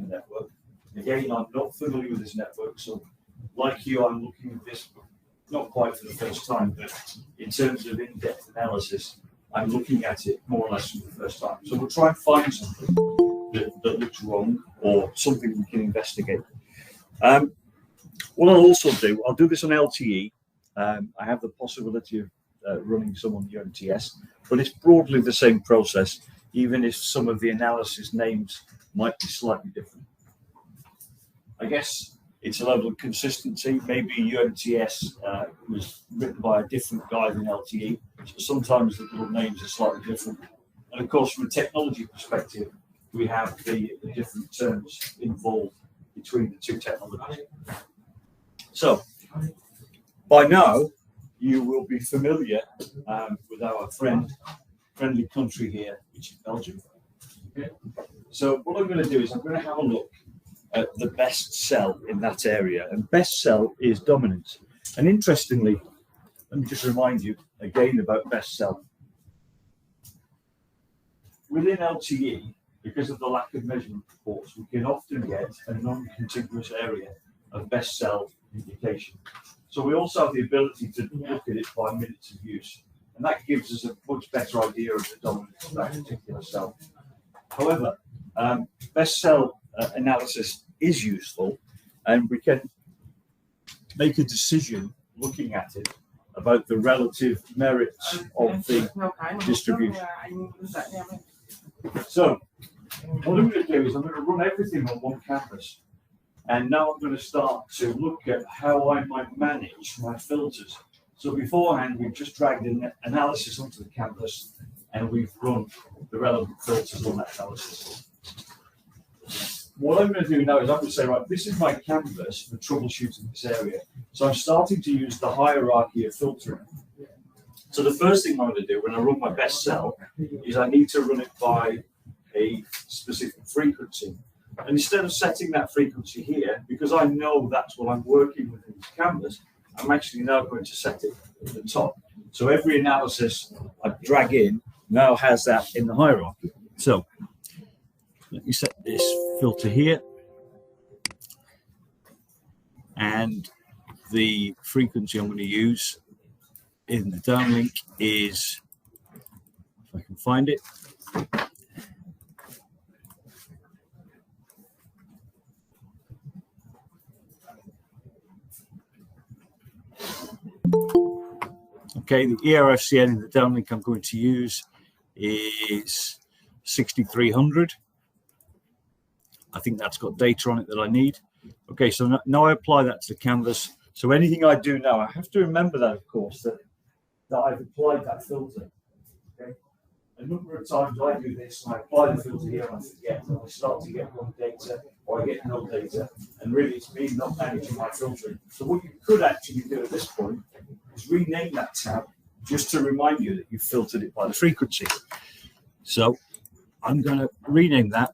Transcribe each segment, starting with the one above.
network. Again, I'm not familiar with this network, so like you, I'm looking at this not quite for the first time, but in terms of in-depth analysis, I'm looking at it more or less for the first time. So we'll try and find something that looks wrong or something we can investigate. What I'll also do, I'll do this on LTE. I have the possibility of running some on UMTS, but it's broadly the same process, even if some of the analysis names might be slightly different. I guess it's a level of consistency. Maybe UMTS was written by a different guy than LTE, so sometimes the little names are slightly different. And of course, from a technology perspective, we have the different terms involved between the two technologies. So, by now, you will be familiar with our friendly country here, which is Belgium. Okay. So what I'm going to do is I'm going to have a look at the best cell in that area, and best cell is dominant. And interestingly, let me just remind you again about best cell. Within LTE, because of the lack of measurement reports, we can often get a non-contiguous area of best cell indication. So we also have the ability to look at it by minutes of use, and that gives us a much better idea of the dominance of that particular cell. However, best cell analysis is useful, and we can make a decision looking at it about the relative merits of the distribution. So what I'm going to do is I'm going to run everything on one canvas, and now I'm going to start to look at how I might manage my filters. So beforehand, we've just dragged an analysis onto the canvas, and we've run the relevant filters on that analysis. What I'm going to do now is I'm going to say, right, this is my canvas for troubleshooting this area. So I'm starting to use the hierarchy of filtering. So the first thing I'm going to do when I run my best cell is I need to run it by a specific frequency. And instead of setting that frequency here, because I know that's what I'm working with in this canvas, I'm actually now going to set it at the top. So every analysis I drag in now has that in the hierarchy. So let me set this filter here. And the frequency I'm going to use in the downlink is, if I can find it, okay, the ERFCN in the downlink I'm going to use is 6300. I think that's got data on it that I need. Okay, so now I apply that to the canvas. So anything I do now, I have to remember that, of course, that I've applied that filter. Okay, a number of times I do this, and I apply the filter here, and I forget, and I start to get wrong data, or I get no data, and really it's me not managing my filtering. So what you could actually do at this point is rename that tab just to remind you that you filtered it by the frequency. So I'm going to rename that.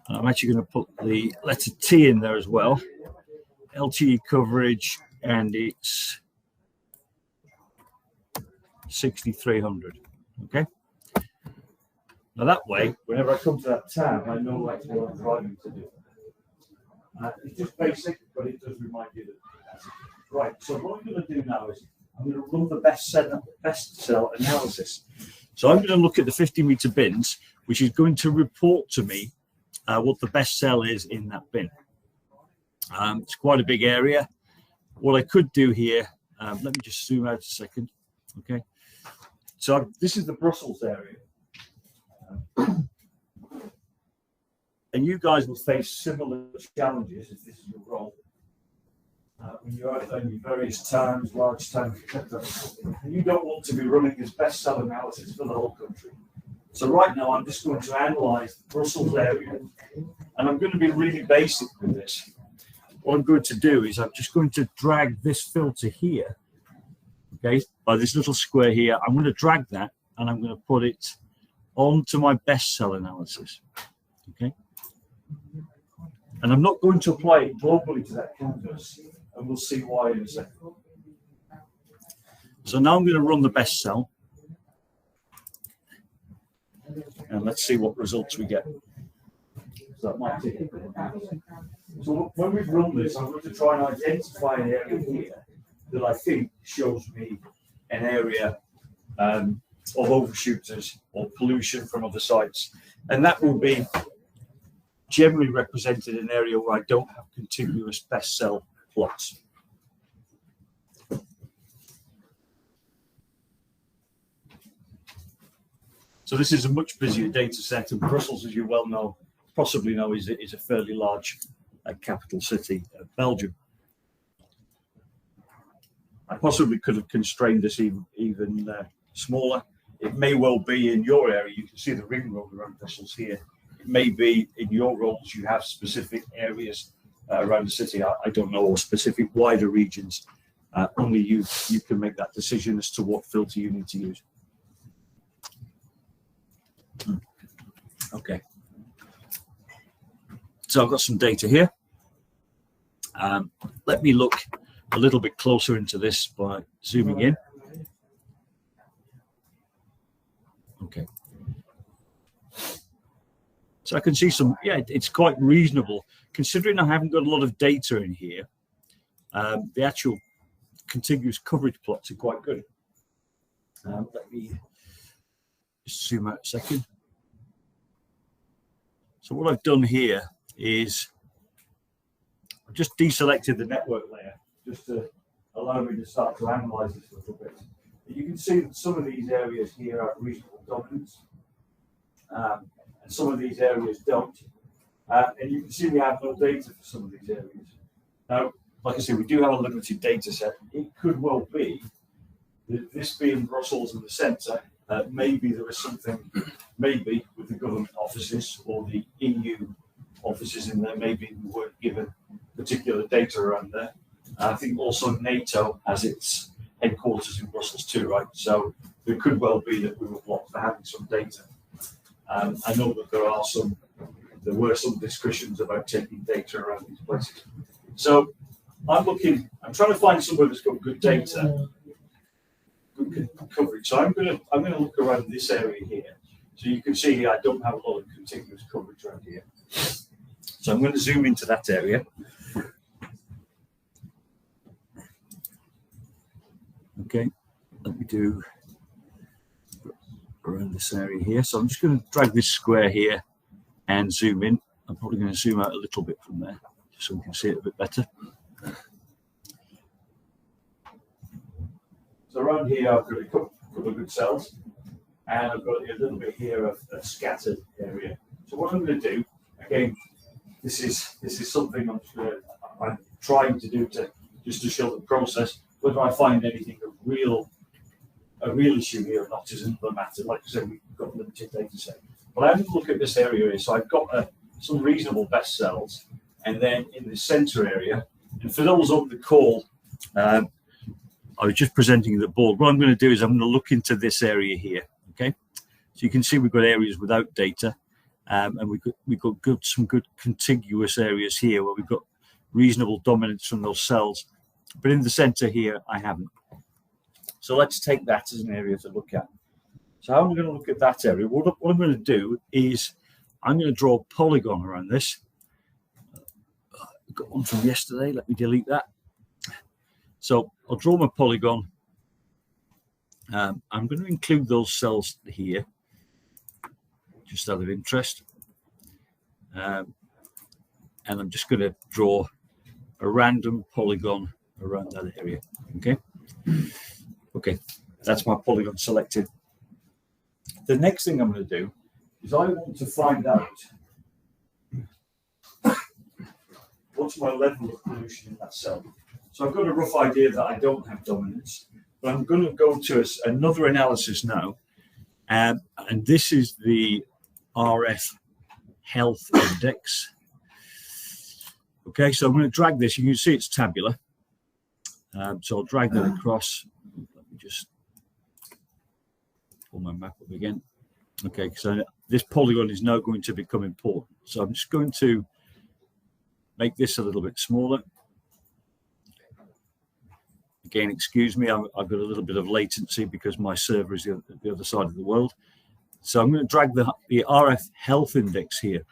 And I'm actually going to put the letter T in there as well. LTE coverage, and it's 6300. Okay. Now that way, whenever I come to that tab, I know actually what I'm driving to do. It's just basic, but it does remind you that that's it. Right. So what I'm going to do now is I'm going to run the best cell analysis. So I'm going to look at the 50-meter bins, which is going to report to me what the best cell is in that bin. It's quite a big area. What I could do here, let me just zoom out a second. Okay, so this is the Brussels area. And you guys will face similar challenges if this is your role. When you're out there in your various towns, large towns, etc. And you don't want to be running this best cell analysis for the whole country. So right now, I'm just going to analyze the Brussels area, and I'm going to be really basic with this. What I'm going to do is I'm just going to drag this filter here, okay, by this little square here. I'm going to drag that, and I'm going to put it onto my best cell analysis, okay? And I'm not going to apply it globally to that canvas, and we'll see why in a second. So now I'm going to run the best cell. And let's see what results we get. So that might take a couple of minutes. So when we've run this, I'm going to try and identify an area here that I think shows me an area of overshooters or pollution from other sites. And that will be generally represented in an area where I don't have contiguous best cell plots. So this is a much busier data set, and Brussels, as you well know, possibly know, is a fairly large capital city of Belgium. I possibly could have constrained this even smaller. It may well be in your area. You can see the ring road around Brussels here. It may be in your roles you have specific areas around the city. I don't know, or specific wider regions. Only you can make that decision as to what filter you need to use. Okay. So I've got some data here. Let me look a little bit closer into this by zooming in. Okay. So I can see some, yeah, it's quite reasonable. Considering I haven't got a lot of data in here, the actual contiguous coverage plots are quite good. Let me just zoom out a second. So what I've done here is I've just deselected the network layer just to allow me to start to analyze this a little bit. You can see that some of these areas here have reasonable dominance, and some of these areas don't. And you can see we have no data for some of these areas. Now, like I say, we do have a limited data set. It could well be that this being Brussels in the centre, maybe there is something, maybe with the government offices or the EU offices in there, maybe we weren't given particular data around there. I think also NATO has its headquarters in Brussels too, right? So there could well be that we were blocked for having some data. I know that there were some discussions about taking data around these places. So I'm trying to find somewhere that's got good data, good coverage. So I'm gonna look around this area here. So you can see here I don't have a lot of contiguous coverage around here. So I'm going to zoom into that area. Okay, let me do around this area here. So I'm just going to drag this square here and zoom in. I'm probably going to zoom out a little bit from there, just so we can see it a bit better. So around here, I've got a couple of good cells, and I've got a little bit here of a scattered area. So what I'm going to do, again, this is something I'm trying to do just to show the process. Whether I find anything a real issue here or not isn't the matter. Like I said, we've got a limited data set. But I have to look at this area here. So I've got some reasonable best cells, and then in the center area, and for those on the call, I was just presenting the board. What I'm going to do is I'm going to look into this area here. Okay, so you can see we've got areas without data, and we've got some good contiguous areas here where we've got reasonable dominance from those cells. But in the center here, I haven't. So let's take that as an area to look at. So how am I going to look at that area? What I'm going to do is I'm going to draw a polygon around this. I've got one from yesterday. Let me delete that. So I'll draw my polygon. I'm going to include those cells here, just out of interest. And I'm just going to draw a random polygon around that area. Okay, that's my polygon selected. The next thing I'm going to do is I want to find out what's my level of pollution in that cell. So I've got a rough idea that I don't have dominance, but I'm going to go to another analysis now, and this is the RF health index. Okay, so I'm going to drag this. You can see it's tabular. So I'll drag that across. Let me just pull my map up again. Okay, so this polygon is now going to become important. So I'm just going to make this a little bit smaller. Again, excuse me, I've got a little bit of latency because my server is the other side of the world. So I'm going to drag the RF health index here.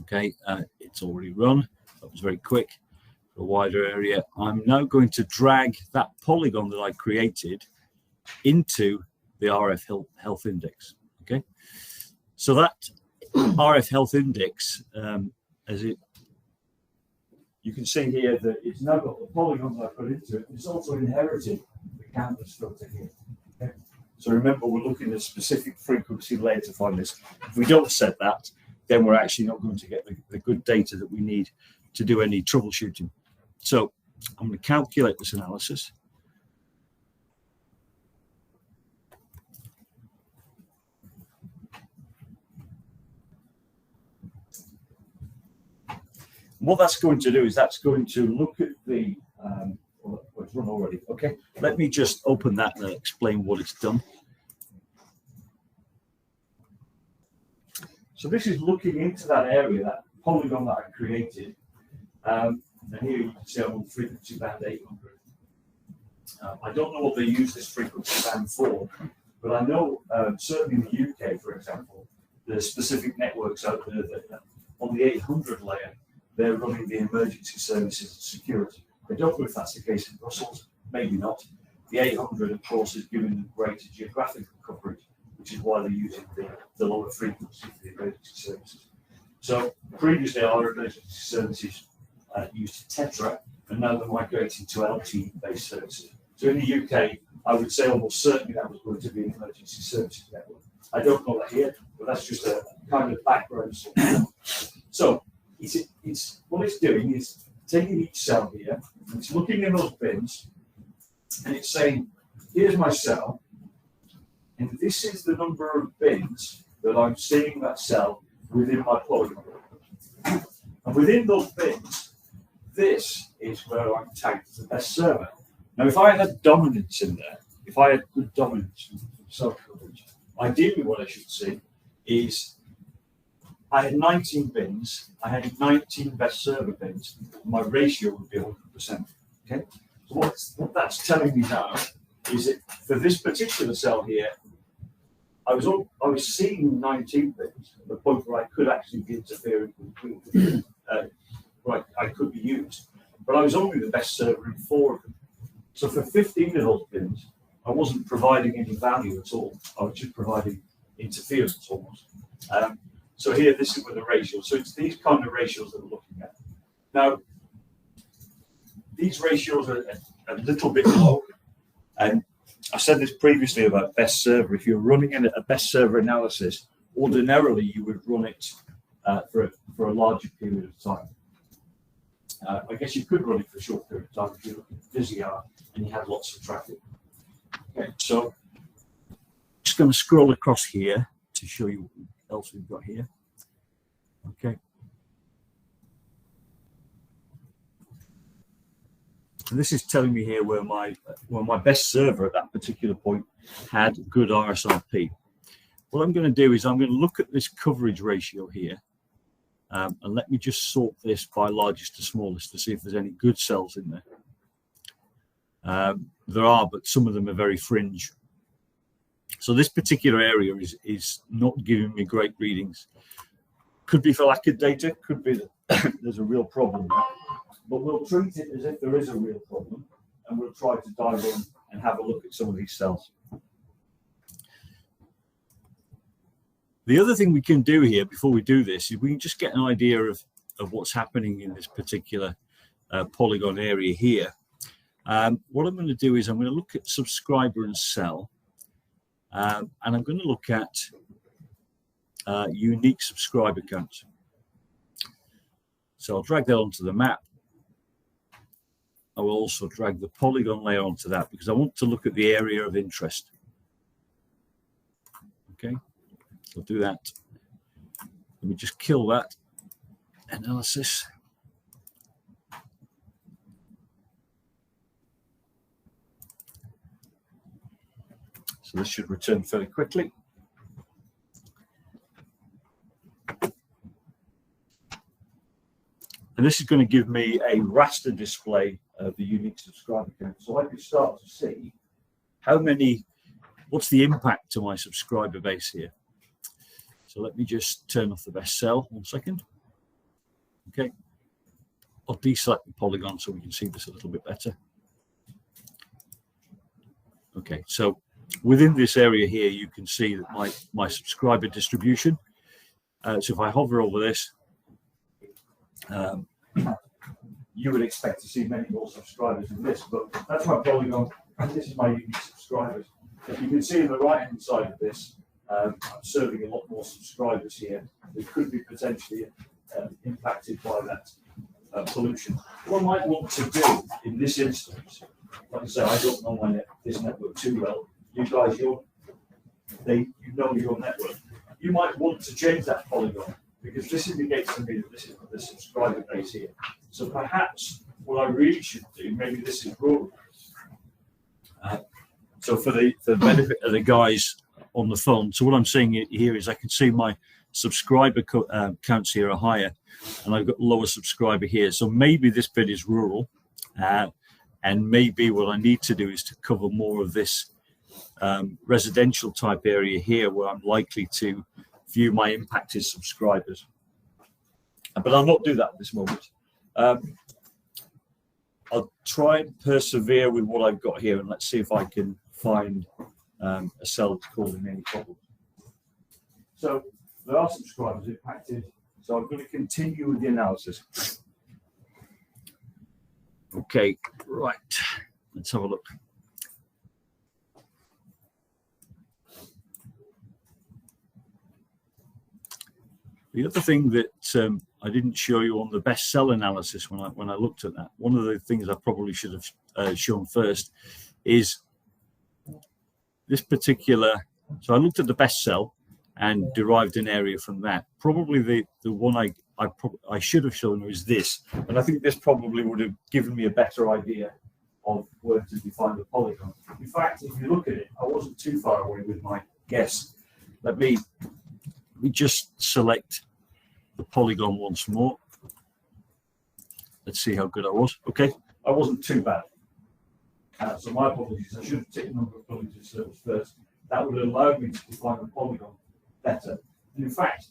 Okay, it's already run. That was very quick for a wider area. I'm now going to drag that polygon that I created into the RF health index. Okay, so that RF health index, you can see here that it's now got the polygons I put into it. It's also inherited the canvas filter here. Okay? So remember, we're looking at a specific frequency layer to find this. If we don't set that, then we're actually not going to get the good data that we need to do any troubleshooting. So I'm going to calculate this analysis. What that's going to do is that's going to look at the, well, it's run already. Okay, let me just open that and explain what it's done. So this is looking into that area, that polygon that I created. And here you can see I'm on frequency band 800. I don't know what they use this frequency band for, but I know certainly in the UK, for example, there's specific networks out there that on the 800 layer, they're running the emergency services and security. I don't know if that's the case in Brussels, maybe not. The 800, of course, is giving them greater geographical coverage, which is why they're using the lower frequency for the emergency services. So previously our emergency services used Tetra, and now they're migrating to LTE-based services. So in the UK, I would say almost certainly that was going to be an emergency services network. I don't know that here, but that's just a kind of background. So it's what it's doing is taking each cell here, and it's looking in those bins, and it's saying, here's my cell, and this is the number of bins that I'm seeing that cell within my polygon. And within those bins, this is where I'm tagged as the best server. Now, if I had dominance in there, if I had good dominance from cell coverage, ideally what I should see is I had 19 bins, I had 19 best server bins, my ratio would be 100%. Okay, so what that's telling me now is that for this particular cell here, I was seeing 19 bins at the point where I could actually be interfering with where I could be used, but I was only the best server in 4 of them. So for 15 of those bins, I wasn't providing any value at all. I was just providing interference almost. So here, this is with the ratio. So it's these kind of ratios that we're looking at. Now, these ratios are a little bit low. And I said this previously about best server. If you're running a best server analysis, ordinarily you would run it for a larger period of time. I guess you could run it for a short period of time if you're looking at VisiR and you had lots of traffic. Okay, so I'm just going to scroll across here to show you what else we've got here. Okay. And this is telling me here where my best server at that particular point had good RSRP. What I'm going to do is I'm going to look at this coverage ratio here, and let me just sort this by largest to smallest to see if there's any good cells in there. There are, but some of them are very fringe. So this particular area is not giving me great readings. Could be for lack of data, could be that there's a real problem there. But we'll treat it as if there is a real problem, and we'll try to dive in and have a look at some of these cells. The other thing we can do here before we do this is we can just get an idea of what's happening in this particular polygon area here. What I'm going to do is I'm going to look at subscriber and cell, and I'm going to look at unique subscriber counts. So I'll drag that onto the map. I will also drag the polygon layer onto that because I want to look at the area of interest. Okay, so I'll do that. Let me just kill that analysis. So this should return fairly quickly. And this is going to give me a raster display of the unique subscriber count. So I can start to see what's the impact to my subscriber base here. So let me just turn off the best cell, 1 second. Okay, I'll deselect the polygon so we can see this a little bit better. Okay, so within this area here, you can see that my subscriber distribution. So if I hover over this, you would expect to see many more subscribers than this, but that's my polygon, and this is my unique subscribers. If you can see on the right-hand side of this, I'm serving a lot more subscribers here that could be potentially impacted by that pollution. What I might want to do in this instance, like I say, I don't know this network too well. You guys, you know your network. You might want to change that polygon because this indicates to me that this is the subscriber base here. So perhaps what I really should do, maybe this is rural. So for the benefit of the guys on the phone, so what I'm saying here is I can see my subscriber counts here are higher, and I've got lower subscriber here. So maybe this bit is rural, and maybe what I need to do is to cover more of this residential type area here where I'm likely to view my impacted subscribers. But I'll not do that at this moment. I'll try and persevere with what I've got here, and let's see if I can find a cell that's causing any problem. So there are subscribers impacted, so I'm going to continue with the analysis. Okay, right, let's have a look. The other thing that I didn't show you on the best cell analysis when I looked at that, one of the things I probably should have shown first is this particular. So I looked at the best cell and derived an area from that. Probably the one I should have shown is this, and I think this probably would have given me a better idea of where to define the polygon. In fact, if you look at it, I wasn't too far away with my guess. Let me just select the polygon once more. Let's see how good I was. Okay, I wasn't too bad. So my apologies. I should have taken a number of polygon circles first. That would allow me to define the polygon better. And in fact,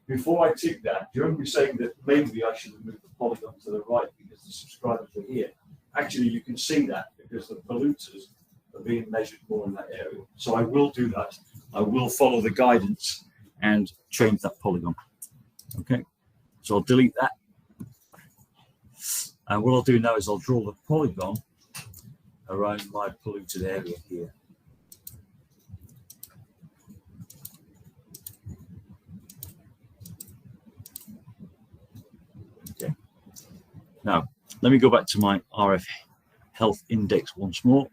before I tick that, do you remember me saying that maybe I should have moved the polygon to the right because the subscribers are here? Actually, you can see that because the polluters are being measured more in that area. So I will do that. I will follow the guidance and change that polygon. Okay, so I'll delete that. And what I'll do now is I'll draw the polygon around my polluted area here. Okay, now let me go back to my RF health index once more.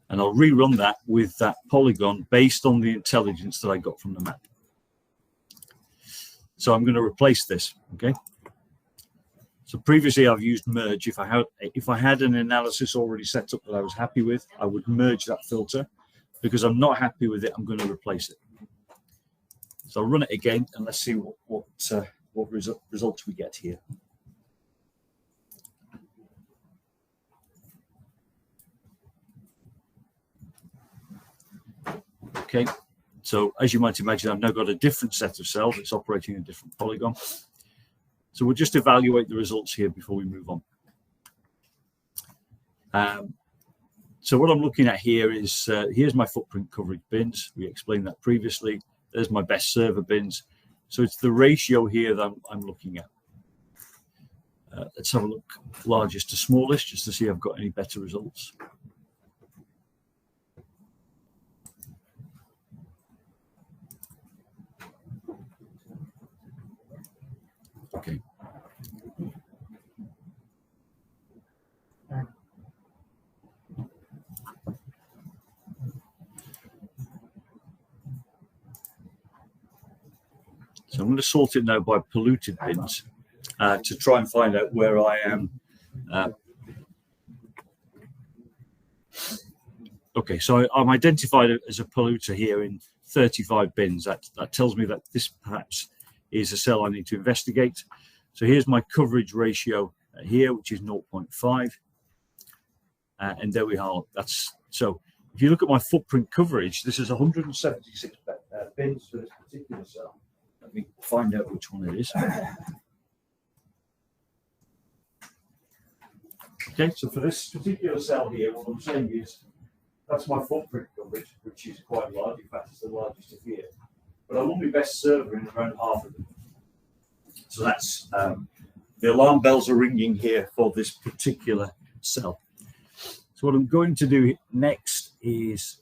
And I'll rerun that with that polygon based on the intelligence that I got from the map. So I'm going to replace this, okay? So previously I've used merge. If I had an analysis already set up that I was happy with, I would merge that filter. Because I'm not happy with it, I'm going to replace it. So I'll run it again and let's see what results we get here. Okay, so as you might imagine, I've now got a different set of cells. It's operating in a different polygon. So we'll just evaluate the results here before we move on. So what I'm looking at here is, here's my footprint coverage bins. We explained that previously. There's my best server bins. So it's the ratio here that I'm looking at. Let's have a look, largest to smallest, just to see if I've got any better results. Okay. So I'm going to sort it now by polluted bins to try and find out where I am. Okay, so I'm identified as a polluter here in 35 bins. That tells me that this perhaps is a cell I need to investigate. So here's my coverage ratio here, which is 0.5. And there we are. So if you look at my footprint coverage, this is 176 bins for this particular cell. Let me find out which one it is. Okay, so for this particular cell here, what I'm saying is that's my footprint coverage, which is quite large. In fact, it's the largest of here. But I want my best server in around half of them. So that's the alarm bells are ringing here for this particular cell. So what I'm going to do next is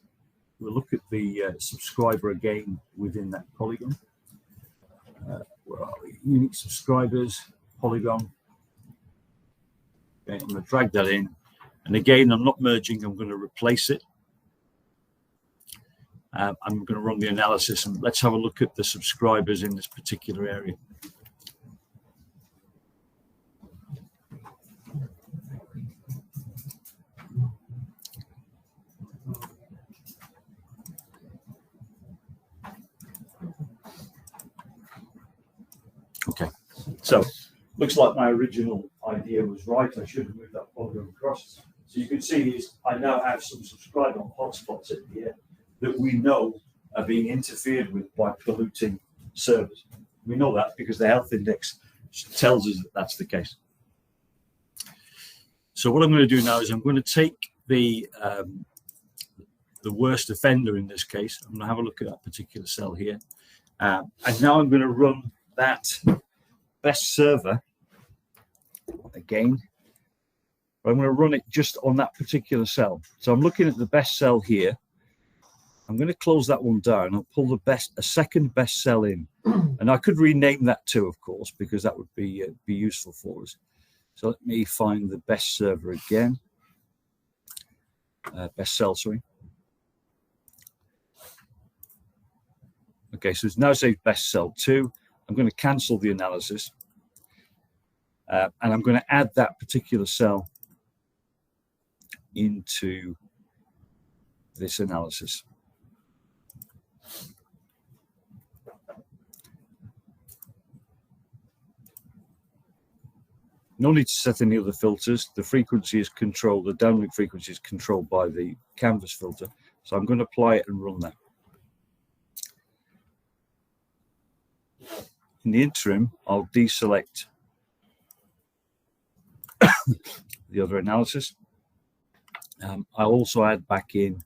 we'll look at the subscriber again within that polygon. Where are we? Unique subscribers, polygon. Okay, I'm going to drag that in. And again, I'm not merging, I'm going to replace it. I'm going to run the analysis, and let's have a look at the subscribers in this particular area. Okay, so looks like my original idea was right. I should have moved that polygon across. So you can see is I now have some subscriber hotspots in here that we know are being interfered with by polluting servers. We know that because the health index tells us that that's the case. So what I'm going to do now is I'm going to take the worst offender in this case. I'm going to have a look at that particular cell here. And now I'm going to run that best server again. I'm going to run it just on that particular cell. So I'm looking at the best cell here. I'm going to close that one down. I'll pull a second best cell in, and I could rename that too, of course, because that would be useful for us. So let me find the best server again. Best cell, sorry. Okay, so it's now saved best cell 2. I'm going to cancel the analysis, and I'm going to add that particular cell into this analysis. No need to set any other filters. The frequency is controlled, the downlink frequency is controlled by the canvas filter. So I'm going to apply it and run that. In the interim, I'll deselect the other analysis. I'll also add back in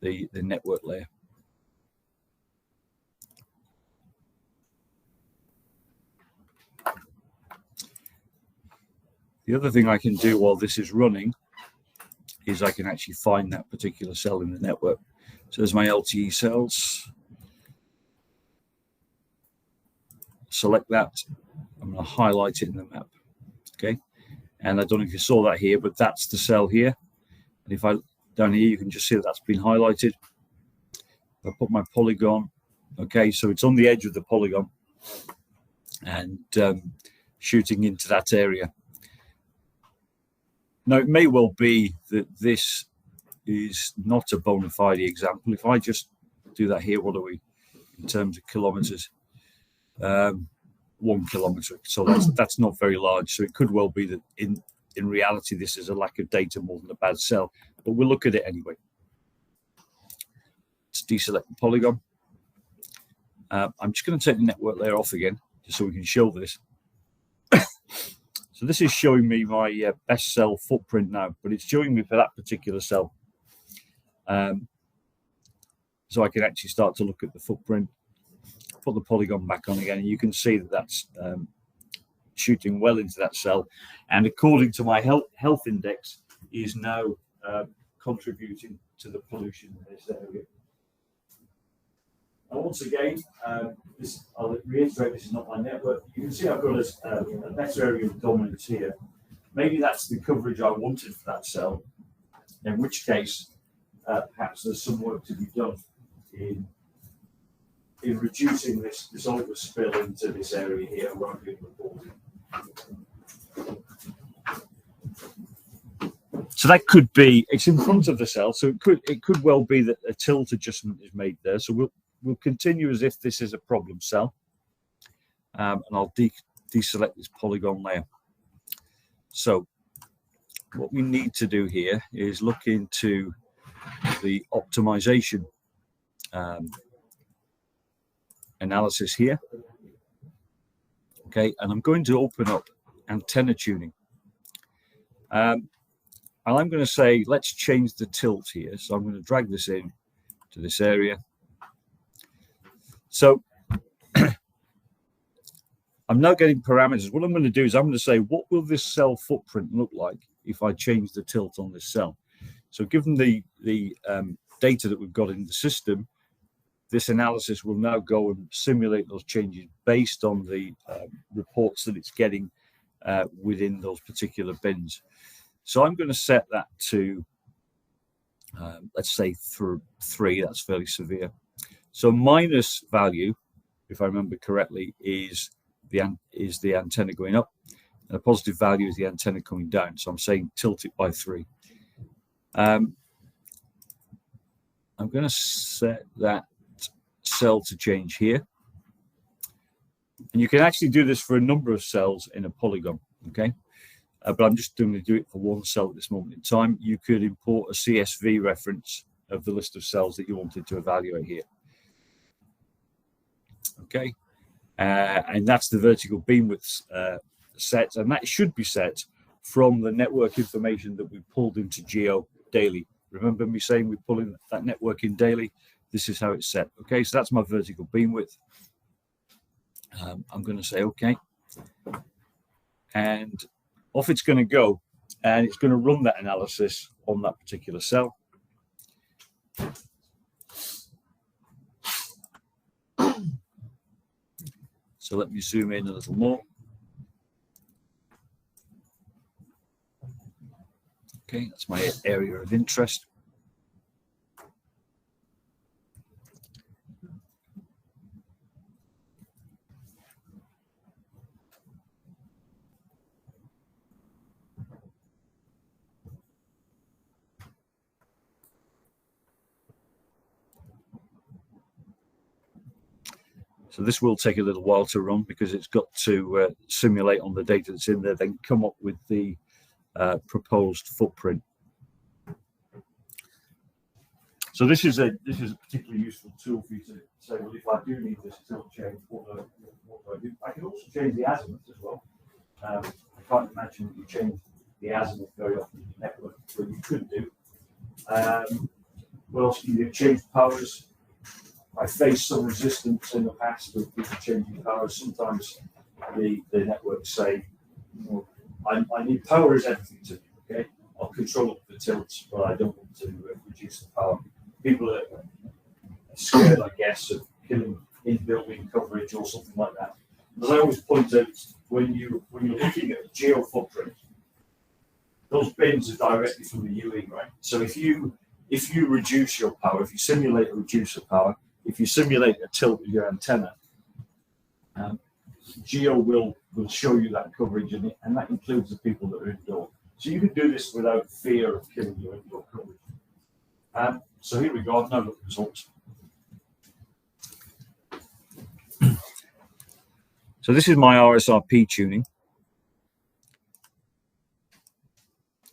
the network layer. The other thing I can do while this is running is I can actually find that particular cell in the network. So there's my LTE cells. Select that. I'm going to highlight it in the map. Okay. And I don't know if you saw that here, but that's the cell here. And if I down here, you can just see that that's been highlighted. I put my polygon. Okay, so it's on the edge of the polygon and shooting into that area. Now, it may well be that this is not a bona fide example. If I just do that here, what are we in terms of kilometers? 1 kilometer. So that's not very large. So it could well be that in reality, this is a lack of data more than a bad cell. But we'll look at it anyway. Let's deselect the polygon. I'm just going to take the network layer off again, just so we can show this. So this is showing me my best cell footprint now, but it's showing me for that particular cell. So I can actually start to look at the footprint, put the polygon back on again, and you can see that that's shooting well into that cell. And according to my health index, is now contributing to the pollution in this area. And once again, I'll reiterate, this is not my network. You can see I've got a better area of dominance here. Maybe that's the coverage I wanted for that cell, in which case perhaps there's some work to be done in reducing this overspill into this area here where I'm being reported. So that could be, it's in front of the cell, so it could well be that a tilt adjustment is made there. So we'll continue as if this is a problem cell, and I'll deselect this polygon layer. So what we need to do here is look into the optimization analysis here. Okay, and I'm going to open up antenna tuning. And I'm going to say, let's change the tilt here. So I'm going to drag this in to this area. So I'm now getting parameters. What I'm going to do is I'm going to say, what will this cell footprint look like if I change the tilt on this cell? So given the data that we've got in the system, this analysis will now go and simulate those changes based on the reports that it's getting within those particular bins. So I'm going to set that to, let's say, for 3. That's fairly severe. So minus value, if I remember correctly, is the antenna going up, and a positive value is the antenna coming down. So I'm saying tilt it by 3. I'm going to set that cell to change here, and you can actually do this for a number of cells in a polygon. Okay, but I'm just going to do it for one cell at this moment in time. You could import a CSV reference of the list of cells that you wanted to evaluate here. Okay, and that's the vertical beam width set, and that should be set from the network information that we pulled into Geo daily. Remember me saying we pull in that network in daily? This is how it's set. Okay, so that's my vertical beam width. I'm going to say okay, and off it's going to go, and it's going to run that analysis on that particular cell. So let me zoom in a little more. Okay, that's my area of interest. So this will take a little while to run because it's got to simulate on the data that's in there, then come up with the proposed footprint. So this is a particularly useful tool for you to say, well, if I do need this tilt change, what do I do? I can also change the azimuth as well. I can't imagine that you change the azimuth very often in your network, but you could do. What else can you do? Change powers. I faced some resistance in the past with people changing powers. Sometimes the networks say, well, I need power as everything to me, okay? I'll control up the tilts, but I don't want to reduce the power. People are scared, I guess, of killing in-building coverage or something like that. As I always point out, when you're looking at a geo footprint, those bins are directly from the UE, right? So if you reduce your power, if you simulate a reducer power, if you simulate a tilt with your antenna, Geo will show you that coverage, and that includes the people that are indoor. So you can do this without fear of killing your indoor coverage. So here we go. I've now got the results. So this is my RSRP tuning.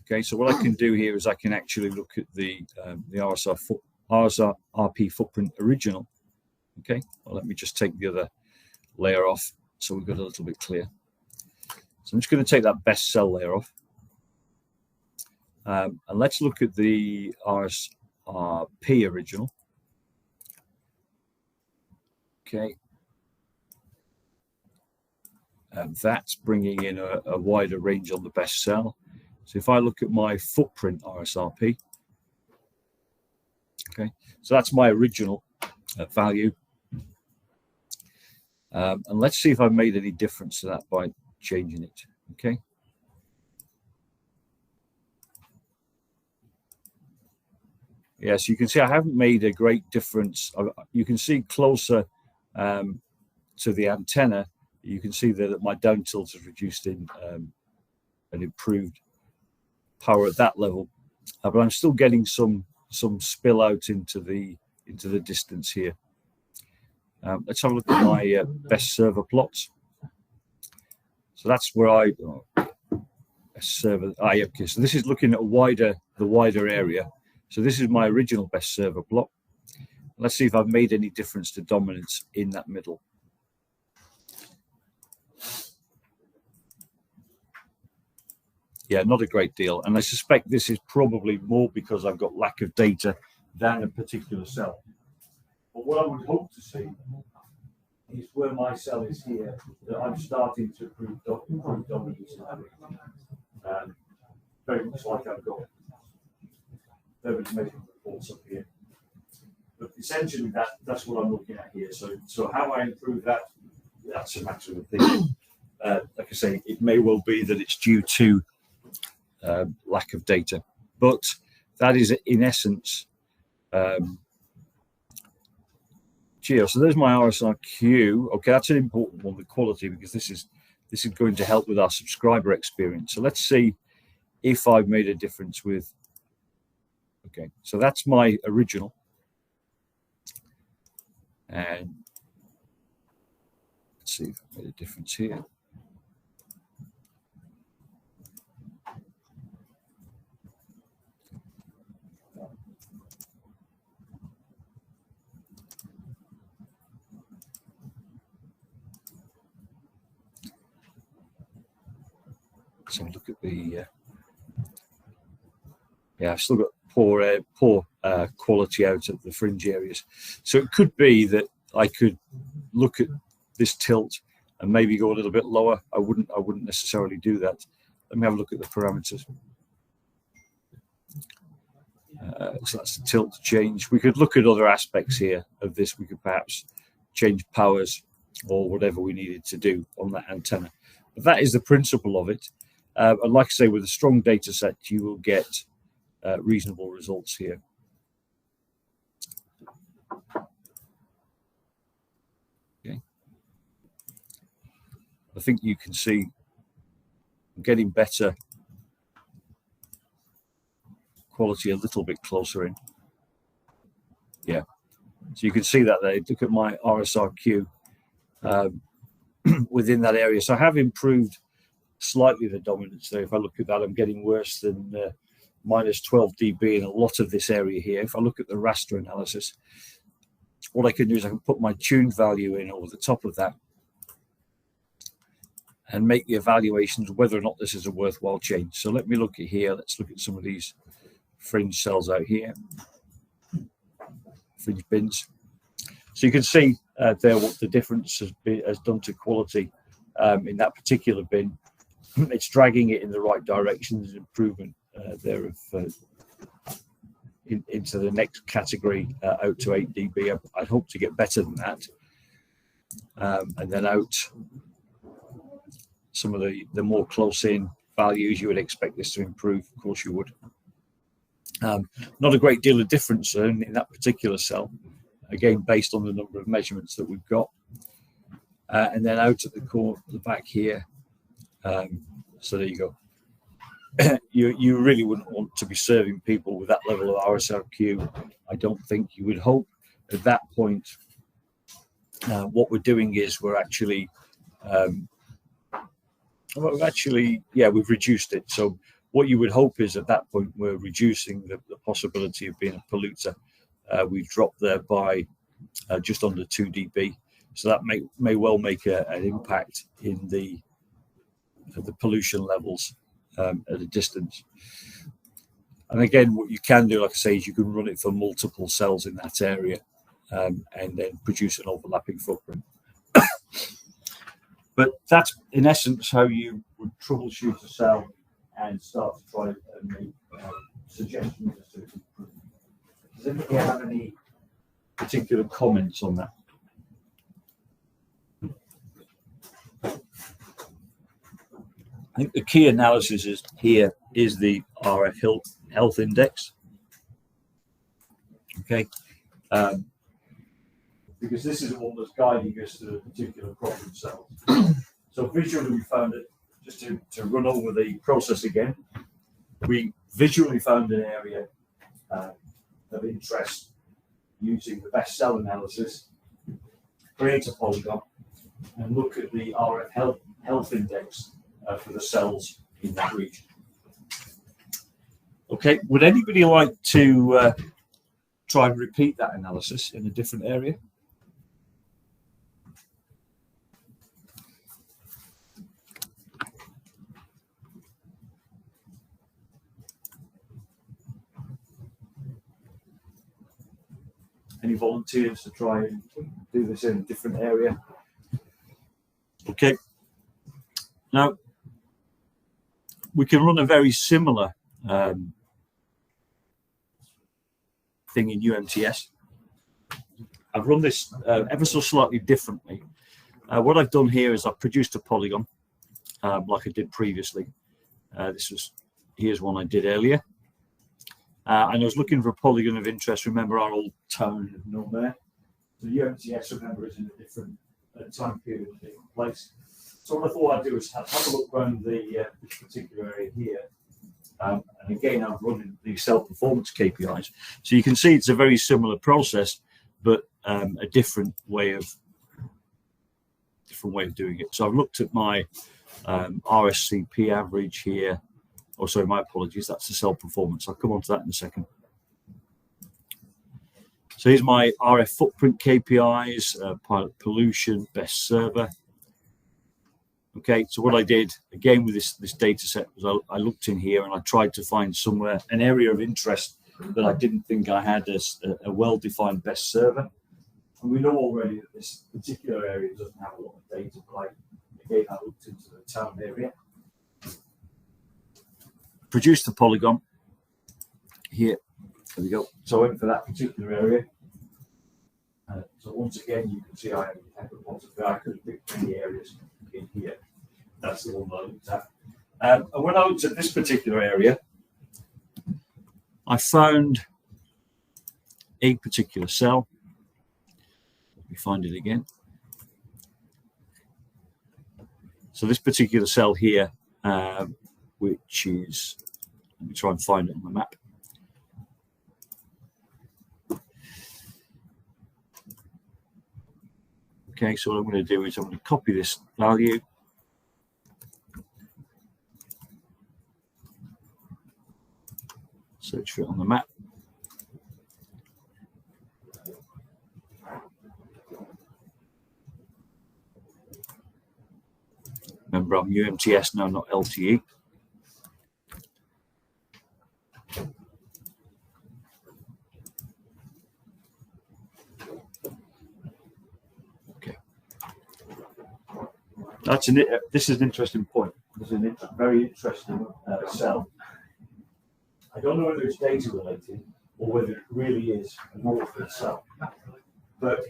Okay, so what I can do here is I can actually look at the RSRP footprint original. Okay, well, let me just take the other layer off so we've got a little bit clear. So I'm just going to take that best cell layer off. And let's look at the RSRP original. Okay. And that's bringing in a wider range on the best cell. So if I look at my footprint RSRP, okay, so that's my original value. And let's see if I've made any difference to that by changing it, okay? Yes, you can see I haven't made a great difference. You can see closer to the antenna, you can see that my down tilt is reduced in an improved power at that level, but I'm still getting some spill out into the distance here. Let's have a look at my best server plots. So that's where best server. Okay. So this is looking at the wider area. So this is my original best server plot. Let's see if I've made any difference to dominance in that middle. Yeah, not a great deal. And I suspect this is probably more because I've got lack of data than a particular cell. But what I would hope to see is where my cell is here, that I'm starting to improve dominance in that region. Very much like I've got various measurement reports up here. But essentially that's what I'm looking at here. So how I improve that, that's a matter of opinion. Like I say, it may well be that it's due to lack of data, but that is in essence Geo. So there's my RSRQ. Okay, that's an important one, the quality, because this is going to help with our subscriber experience. So let's see if I've made a difference with. Okay, so that's my original, and let's see if I've made a difference here. So look at the yeah, I've still got poor quality out at the fringe areas. So it could be that I could look at this tilt and maybe go a little bit lower. I wouldn't necessarily do that. Let me have a look at the parameters. So that's the tilt change. We could look at other aspects here of this. We could perhaps change powers or whatever we needed to do on that antenna. But that is the principle of it. And like I say, with a strong data set, you will get reasonable results here. Okay. I think you can see I'm getting better quality a little bit closer in. Yeah. So you can see that there. Look at my RSRQ within that area. So I have improved slightly the dominance there. If I look at that, I'm getting worse than minus 12 dB in a lot of this area here. If I look at the raster analysis, what I can do is I can put my tuned value in over the top of that and make the evaluations whether or not this is a worthwhile change. So let me look at here. Let's look at some of these fringe cells out here, fringe bins. So you can see there what the difference has done to quality in that particular bin. It's dragging it in the right direction. There's improvement there of into the next category out to 8 dB. I'd hope to get better than that. And then out some of the more close-in values, you would expect this to improve. Of course you would. Not a great deal of difference in that particular cell, again, based on the number of measurements that we've got. And then out at the back here, so there you go. You really wouldn't want to be serving people with that level of RSRQ. I don't think. You would hope at that point what we're doing is we've reduced it. So what you would hope is at that point we're reducing the possibility of being a polluter. We've dropped there by just under 2 dB. So that may well make an impact in the pollution levels at a distance. And again, what you can do, like I say, is you can run it for multiple cells in that area and then produce an overlapping footprint. But that's in essence how you would troubleshoot a cell and start to try and make suggestions as to improvement. Does anybody have any particular comments on that? I think the key analysis is the RF health index. Okay, because this is the one that's guiding us to the particular problem cells. So visually we found it, just to run over the process again, we visually found an area of interest using the best cell analysis, create a polygon, and look at the RF health index for the cells in that region. Okay, would anybody like to try and repeat that analysis in a different area? Any volunteers to try and do this in a different area? Okay. Now, we can run a very similar thing in UMTS. I've run this ever so slightly differently. What I've done here is I've produced a polygon like I did previously. Here's one I did earlier. And I was looking for a polygon of interest. Remember our old tone of null there? So UMTS, remember, is in a different time period, a different place. So what I thought I'd do is have a look around this particular area here. And again, I'm running the cell performance KPIs. So you can see it's a very similar process, but a different way of doing it. So I've looked at my RSCP average here. Oh, sorry, my apologies. That's the cell performance. I'll come on to that in a second. So here's my RF footprint KPIs, pilot pollution, best server. Okay, so what I did, again, with this data set, was I looked in here and I tried to find somewhere, an area of interest that I didn't think I had a well-defined best server. And we know already that this particular area doesn't have a lot of data, but again, I looked into the town area. Produced the polygon here. There we go. So I went for that particular area. So once again, you can see I have a bottom there. I could have picked many areas in here. That's the one that I looked at. And when I looked at this particular area, I found a particular cell. Let me find it again. So this particular cell here, which is, let me try and find it on the map. Okay, so what I'm going to do is I'm going to copy this value. Search for it on the map. Remember, I'm UMTS now, not LTE. Okay. This is an interesting point. This is a very interesting cell. I don't know whether it's data related or whether it really is an orphan cell. But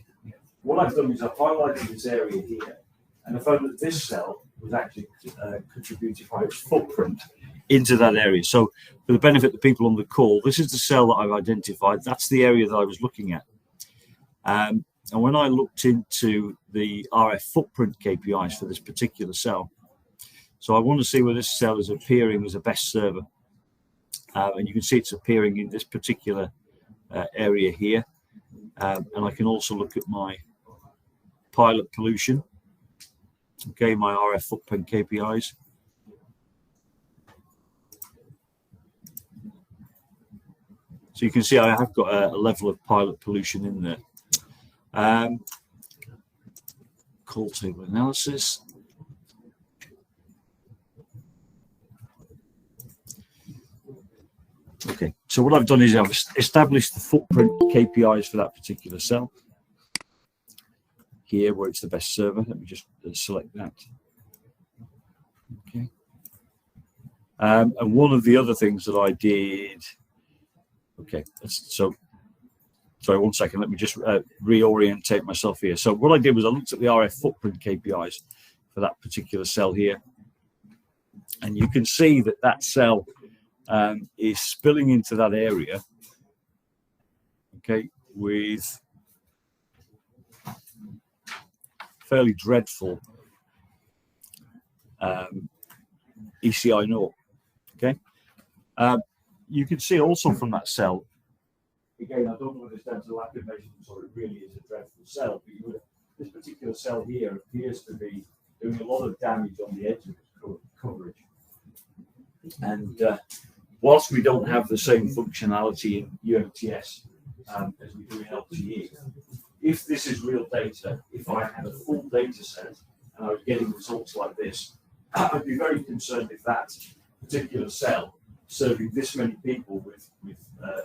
what I've done is I've highlighted this area here, and I found that this cell was actually contributed by its footprint into that area. So for the benefit of the people on the call, this is the cell that I've identified. That's the area that I was looking at. And when I looked into the RF footprint KPIs for this particular cell, so I want to see where this cell is appearing as a best server. And you can see it's appearing in this particular area here. And I can also look at my pilot pollution. Okay, my RF footprint KPIs. So you can see I have got a level of pilot pollution in there. Call table analysis. Okay, so what I've done is I've established the footprint KPIs for that particular cell. Here, where it's the best server, let me just select that. Okay. And one of the other things that I did, okay, so sorry, 1 second, let me just reorientate myself here. So what I did was I looked at the RF footprint KPIs for that particular cell here. And you can see that that cell is spilling into that area, okay, with fairly dreadful ECI naught. Okay, you can see also from that cell. Again, I don't know whether it's down to lack of measurements or it really is a dreadful cell, but this particular cell here appears to be doing a lot of damage on the edge of its coverage. And whilst we don't have the same functionality in UMTS as we do in LTE, if this is real data, if I had a full data set and I was getting results like this, I'd be very concerned if that particular cell serving this many people with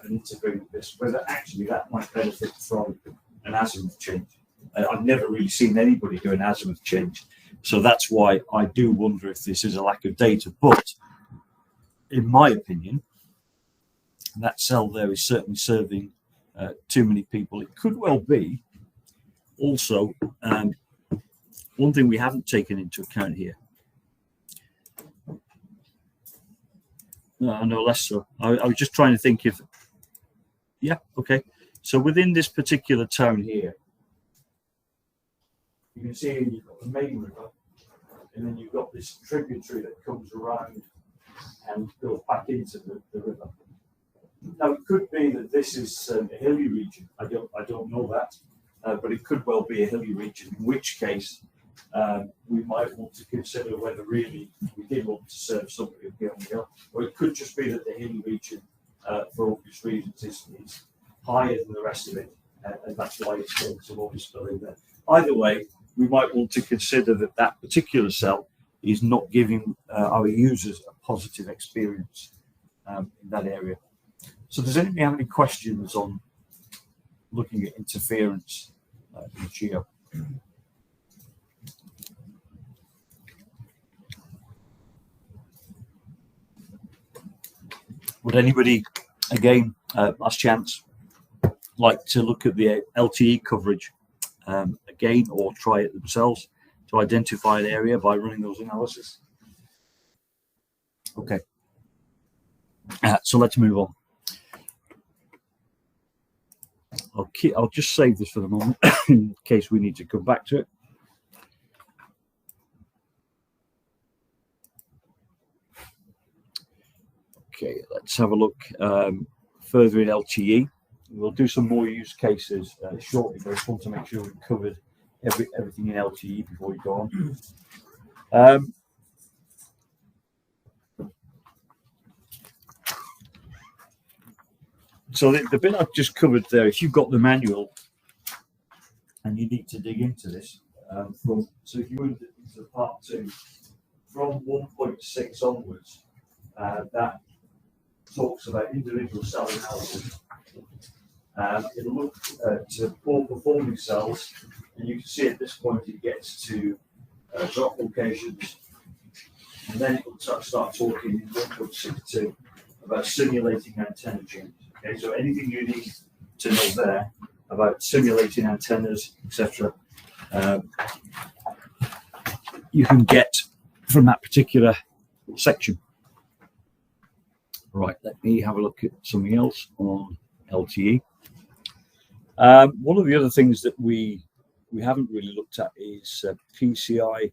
an interface like this, whether actually that might benefit from an azimuth change. I've never really seen anybody do an azimuth change, so that's why I do wonder if this is a lack of data. But in my opinion, that cell there is certainly serving too many people. It could well be also one thing we haven't taken into account here. No, less so. I was just trying to think if, yeah, okay. So within this particular town here, you can see you've got the main river, and then you've got this tributary that comes around and goes back into the river. Now it could be that this is a hilly region. I don't know that, but it could well be a hilly region. In which case, we might want to consider whether really we did want to serve somebody up here on the hill, or it could just be that the hilly region, for obvious reasons, is higher than the rest of it, and that's why it's getting some obvious spilling there. Either way, we might want to consider that that particular cell is not giving our users a positive experience in that area. So does anybody have any questions on looking at interference in geo? Would anybody, again, last chance, like to look at the LTE coverage again, or try it themselves to identify an area by running those analyses? Okay, so let's move on. I'll just save this for the moment in case we need to come back to it. Okay, let's have a look further in LTE. We'll do some more use cases shortly, but I just want to make sure we've covered everything in LTE before we go on. So the bit I've just covered there, if you've got the manual and you need to dig into this, so if you went into part 2, from 1.6 onwards, that talks about individual cell analysis. It'll look to poor performing cells, and you can see at this point it gets to drop locations, and then it will start talking in 1.62 about simulating antenna change. Okay, so anything you need to know there about simulating antennas, etc., you can get from that particular section. Right, let me have a look at something else on LTE. One of the other things that we haven't really looked at is PCI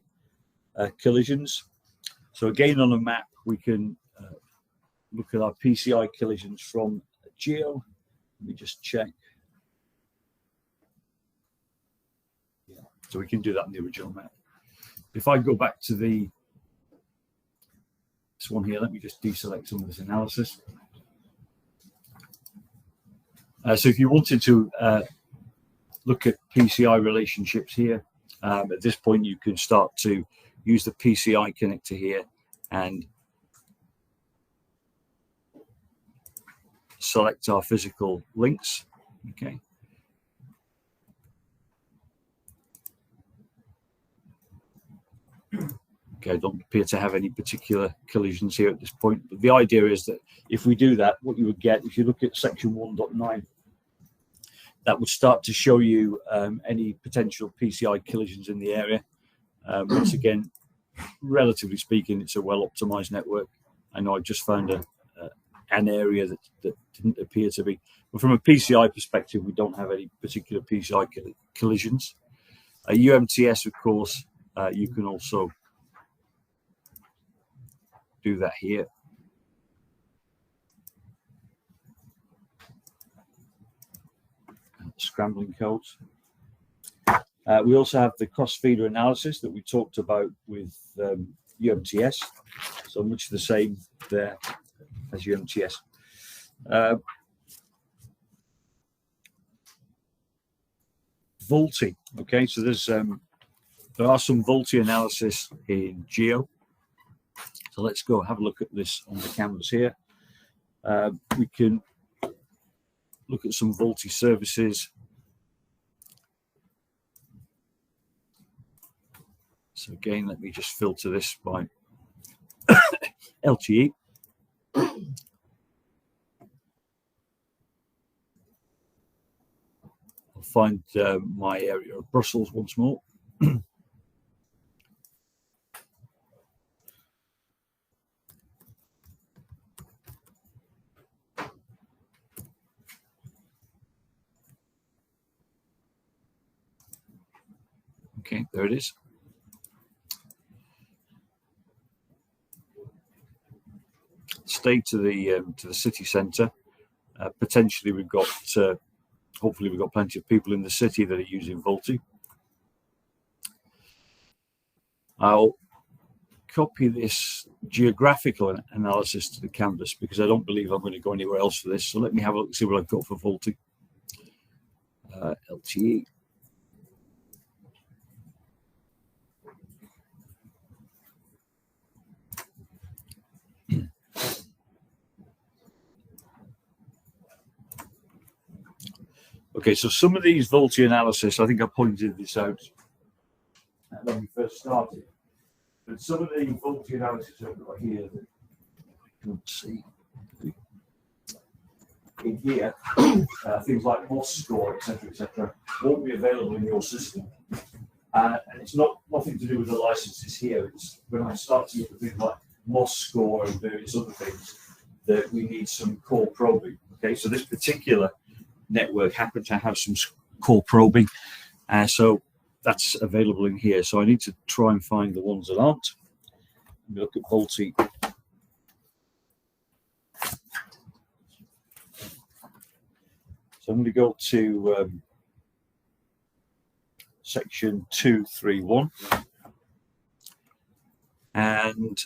collisions. So again, on a map, we can look at our PCI collisions from geo. Let me just check. Yeah, so we can do that in the original map. If I go back to this one here, let me just deselect some of this analysis. So if you wanted to look at PCI relationships here, at this point you can start to use the PCI connector here and select our physical links. Okay. Okay, I don't appear to have any particular collisions here at this point, but the idea is that if we do that, what you would get, if you look at section 1.9, that would start to show you any potential PCI collisions in the area. Once again, relatively speaking, it's a well-optimized network. I know I just found an area that didn't appear to be, but from a PCI perspective, we don't have any particular PCI collisions. UMTS, of course, you can also do that here. Scrambling codes. We also have the cross-feeder analysis that we talked about with UMTS, so much the same there as UMTS. VoLTE. Okay, so there are some VoLTE analysis in geo. So let's go have a look at this on the canvas here. We can look at some Vultee services. So again, let me just filter this by LTE. I'll find my area of Brussels once more. Okay, there it is. Stay to the city centre. Potentially, we've got. Hopefully, we've got plenty of people in the city that are using Vultee. I'll copy this geographical analysis to the canvas because I don't believe I'm going to go anywhere else for this. So let me have a look, see what I've got for Vultee. LTE. Okay, so some of these Vultee analysis, I think I pointed this out when we first started. But some of the Vultee analysis I've got here that I can't see in here, things like moss score, etc., won't be available in your system. And it's nothing to do with the licenses here. It's when I start to look at things like moss score and various other things that we need some core probing. Okay, so this particular network happened to have some core probing, so that's available in here. So I need to try and find the ones that aren't. Let me look at Vultee. So I'm going to go to section 231, and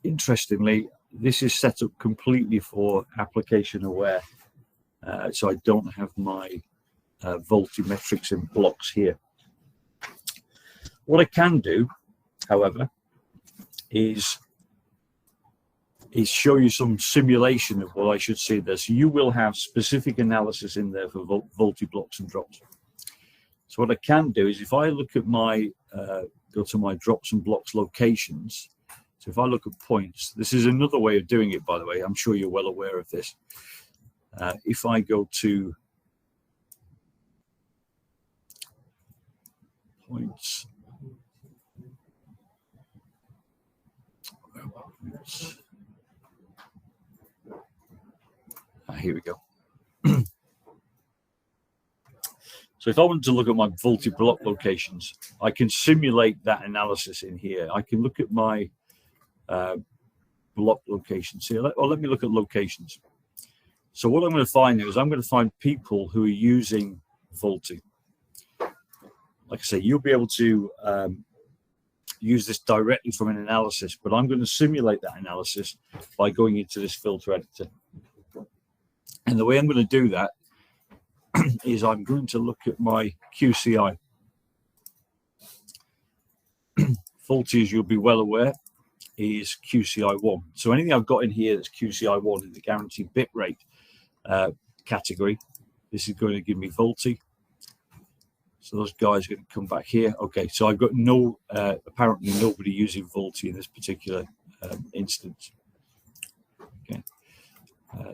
interestingly, this is set up completely for application aware, so I don't have my Vultee metrics in blocks here. What I can do, however, is show you some simulation of what I should see there. So you will have specific analysis in there for Vultee blocks and drops. So what I can do is if I look at my, go to my drops and blocks locations, so if I look at points, this is another way of doing it, by the way. I'm sure you're well aware of this. If I go to points, here we go. So if I wanted to look at my Vultee block locations, I can simulate that analysis in here. I can look at my block locations here. Or let me look at locations. So what I'm going to find is I'm going to find people who are using Vultee. Like I say, you'll be able to use this directly from an analysis, but I'm going to simulate that analysis by going into this filter editor. And the way I'm going to do that is I'm going to look at my QCI. Vultee, as you'll be well aware, is QCI1. So anything I've got in here that's QCI1 in the guaranteed bit rate category, this is going to give me Vultee. So those guys are going to come back here. Okay, so I've got no, apparently nobody using Vultee in this particular instance. Okay.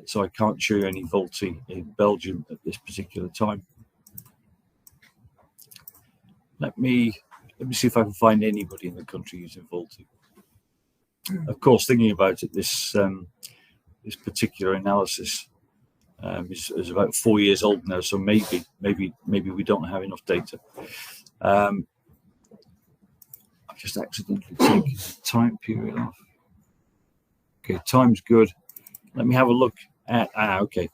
So I can't show you any Vultee in Belgium at this particular time. Let me see if I can find anybody in the country using Vultee. Of course, thinking about it, this particular analysis is about 4 years old now, so maybe we don't have enough data. I've just accidentally taken the time period off. Okay, time's good. Let me have a look at, okay.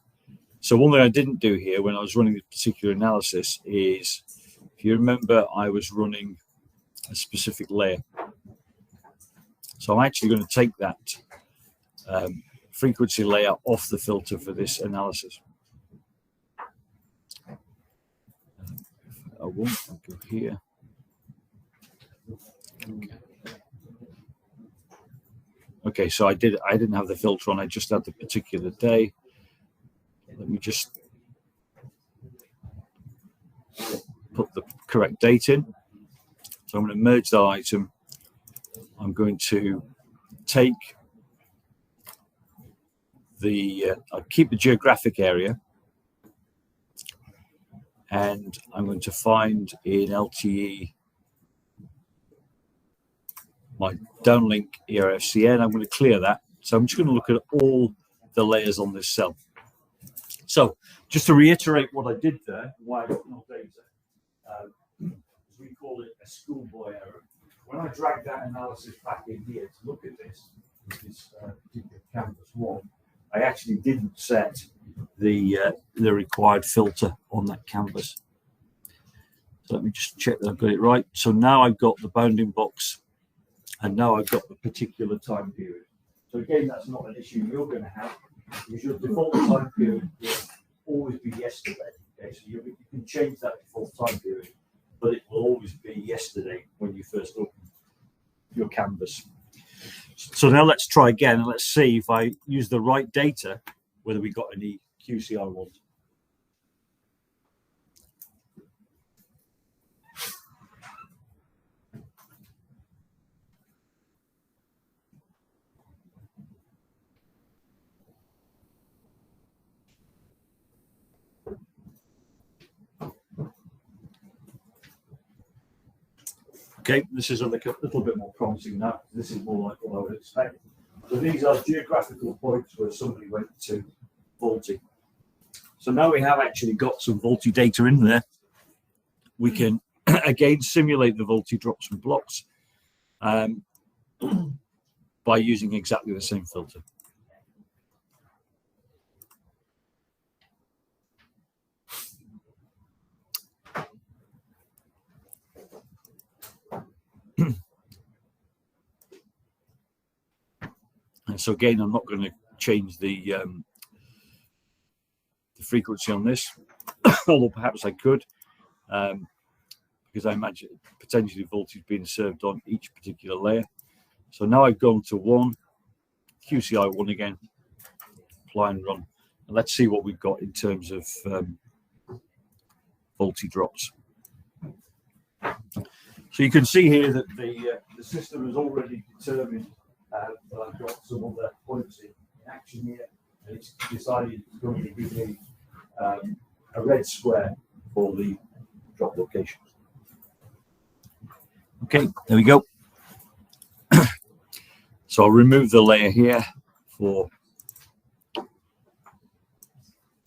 So one thing I didn't do here when I was running this particular analysis is, if you remember, I was running a specific layer. So I'm actually going to take that frequency layer off the filter for this analysis. I won't go here. Okay. Okay, so I didn't have the filter on, I just had the particular day. Let me just put the correct date in. So I'm going to merge that item. I'm going to take I'll keep the geographic area, and I'm going to find in LTE my downlink ERFCN. I'm going to clear that. So I'm just going to look at all the layers on this cell. So just to reiterate what I did there, why I got no data, as we call it a schoolboy error. When I drag that analysis back in here to look at this particular canvas one, I actually didn't set the required filter on that canvas. So let me just check that I've got it right. So now I've got the bounding box, and now I've got the particular time period. So again, that's not an issue you're going to have, because your default time period will always be yesterday. Okay, so you can change that default time period, but it will always be yesterday when you first open your canvas. So now let's try again, and let's see if I use the right data, whether we got any QCI ones. Okay, this is a little bit more promising now. This is more like what I would expect. So these are geographical points where somebody went to Vaulty. So now we have actually got some Vaulty data in there. We can again simulate the Vaulty drops and blocks by using exactly the same filter. And so again, I'm not going to change the frequency on this, although perhaps I could, because I imagine potentially voltage being served on each particular layer. So now I've gone to one, QCI one again, apply and run. And let's see what we've got in terms of voltage drops. So you can see here that the system has already determined that I've got some other points in action here, and it's decided it's going to give me a red square for the drop location. Okay, there we go. So I'll remove the layer here for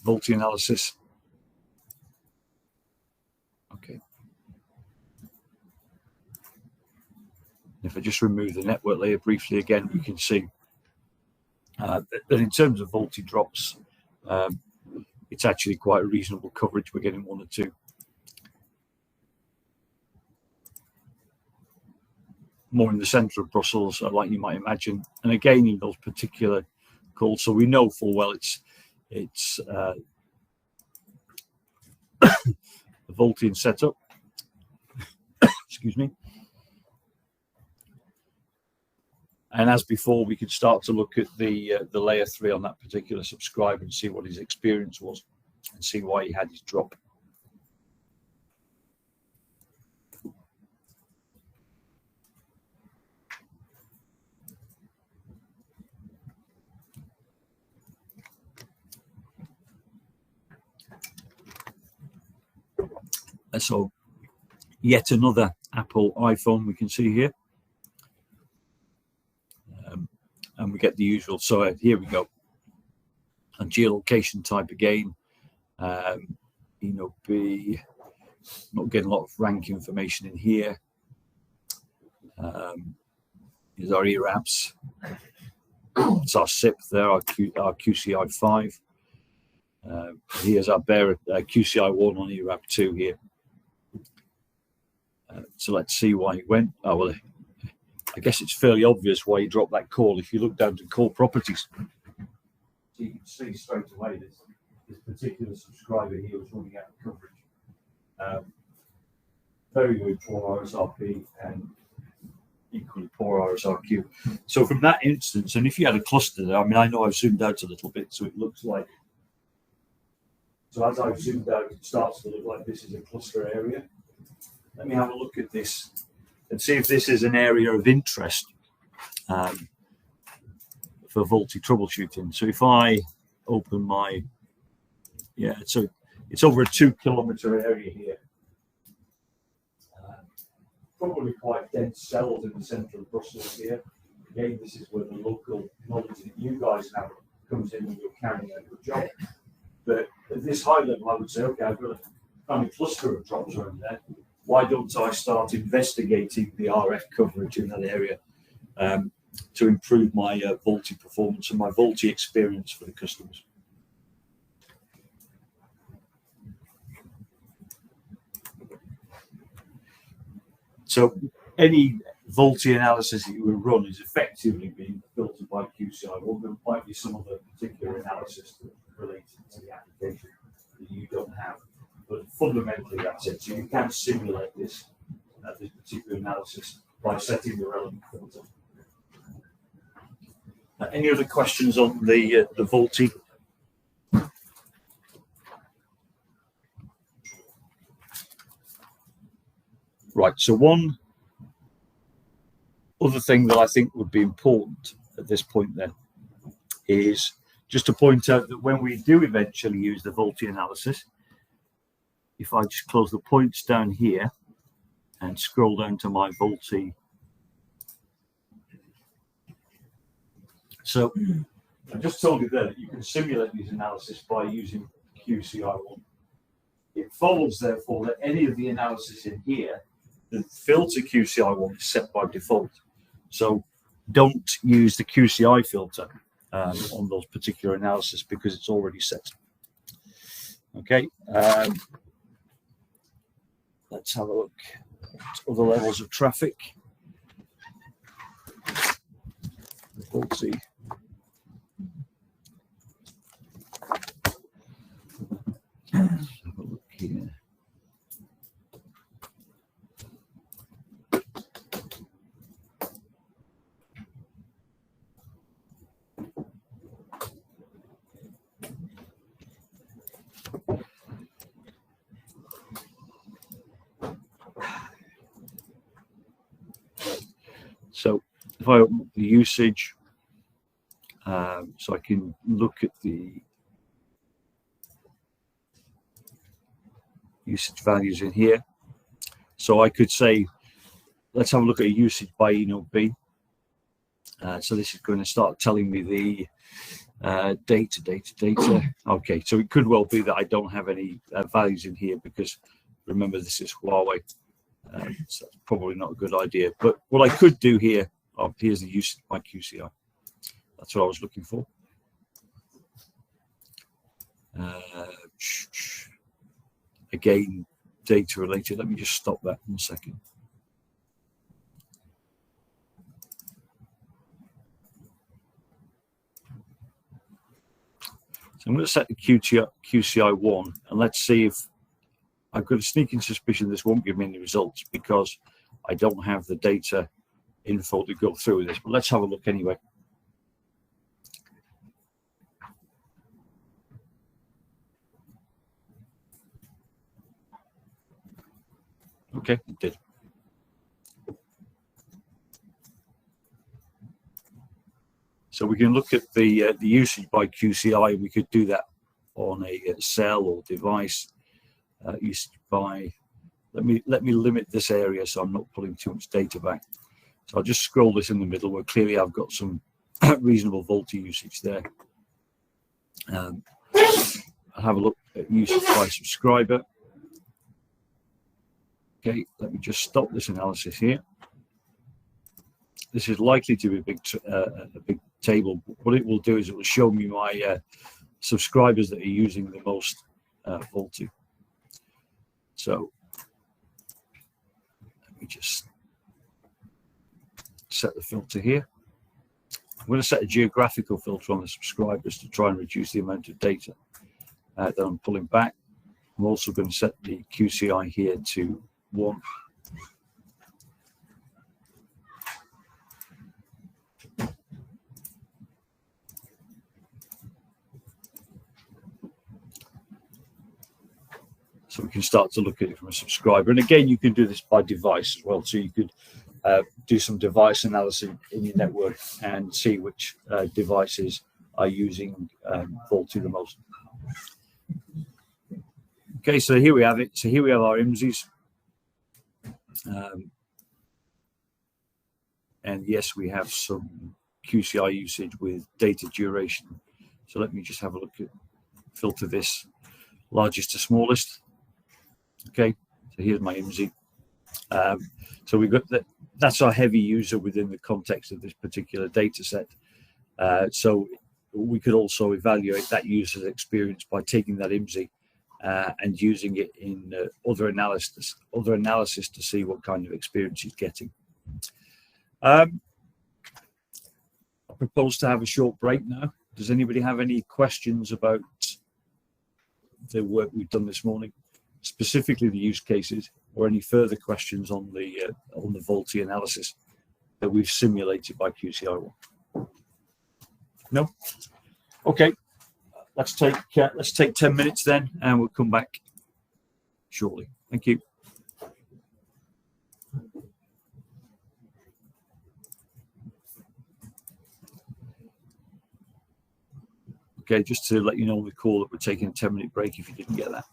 voltage analysis. Okay. If I just remove the network layer briefly again, you can see that in terms of voltage drops, it's actually quite a reasonable coverage. We're getting 1 or 2. More in the centre of Brussels, like you might imagine, and again in those particular calls. So we know full well it's the Voltian setup. Excuse me. And as before, we could start to look at the layer 3 on that particular subscriber and see what his experience was and see why he had his drop. So yet another Apple iPhone we can see here. And we get the usual. So here we go. And geolocation type again. B, not getting a lot of rank information in here. Here's our ERAPs. It's our SIP there, our QCI5. Here's our bare QCI1 on ERAP 2 here. So let's see why he went. Oh, well, I guess it's fairly obvious why he dropped that call. If you look down to call properties, so you can see straight away this particular subscriber here was running out of coverage. Very good for RSRP and equally poor RSRQ. So from that instance, and if you had a cluster there, I mean, I know I've zoomed out a little bit, so it looks like, so as I've zoomed out, it starts to look like this is a cluster area. Let me have a look at this and see if this is an area of interest for VOLTE troubleshooting. So if I open my, so it's over a 2 kilometre area here. Probably quite dense cells in the centre of Brussels here. Again, this is where the local knowledge that you guys have comes in when you're carrying out your job. But at this high level, I would say, okay, I've got a kind of cluster of drops around there. Why don't I start investigating the RF coverage in that area to improve my VOLTE performance and my VOLTE experience for the customers? So any VOLTE analysis that you will run is effectively being filtered by QCI. Well, there might be some other particular analysis that's related to the application that you don't have, but fundamentally that's it. So you can simulate this particular analysis by setting the relevant filter. Any other questions on the VOLTE? Right, so one other thing that I think would be important at this point then is just to point out that when we do eventually use the VOLTE analysis, if I just close the points down here and scroll down to my VOLTE. So I just told you there that you can simulate these analysis by using QCI1. It follows, therefore, that any of the analysis in here, the filter QCI1 is set by default. So don't use the QCI filter on those particular analysis because it's already set. Okay. Let's have a look at other levels of traffic. Let's see. Let's have a look here. So if I open up the usage, so I can look at the usage values in here. So I could say, let's have a look at a usage by E-node-B. So this is going to start telling me the data. Okay, so it could well be that I don't have any values in here because remember this is Huawei. So that's probably not a good idea. But what I could do here, here's the usage by QCI. That's what I was looking for. Again, data related. Let me just stop that 1 second. So I'm going to set the QCI1 and let's see if I've got a sneaking suspicion this won't give me any results because I don't have the data info to go through with this. But let's have a look anyway. Okay, it did. So we can look at the usage by QCI. We could do that on a cell or device. Usage by. Let me limit this area so I'm not pulling too much data back. So I'll just scroll this in the middle where clearly I've got some reasonable VOLTE usage there. I'll have a look at usage by subscriber. Okay, let me just stop this analysis here. This is likely to be a big table. What it will do is it will show me my subscribers that are using the most VOLTE. So let me just set the filter here. I'm going to set a geographical filter on the subscribers to try and reduce the amount of data that I'm pulling back. I'm also going to set the QCI here to 1. So we can start to look at it from a subscriber. And again, you can do this by device as well. So you could do some device analysis in your network and see which devices are using faulty the most. Okay, so here we have it. So here we have our IMSIs. And yes, we have some QCI usage with data duration. So let me just have a look at, filter this largest to smallest. Okay, so here's my IMSI. So we've got that. That's our heavy user within the context of this particular data set. So we could also evaluate that user's experience by taking that IMSI and using it in other analysis to see what kind of experience he's getting. I propose to have a short break now. Does anybody have any questions about the work we've done this morning, specifically the use cases, or any further questions on the faulty analysis that we've simulated by QCI1? No? Okay. Let's take 10 minutes then, and we'll come back shortly. Thank you. Okay, just to let you know on the call that we're taking a 10-minute break if you didn't get that.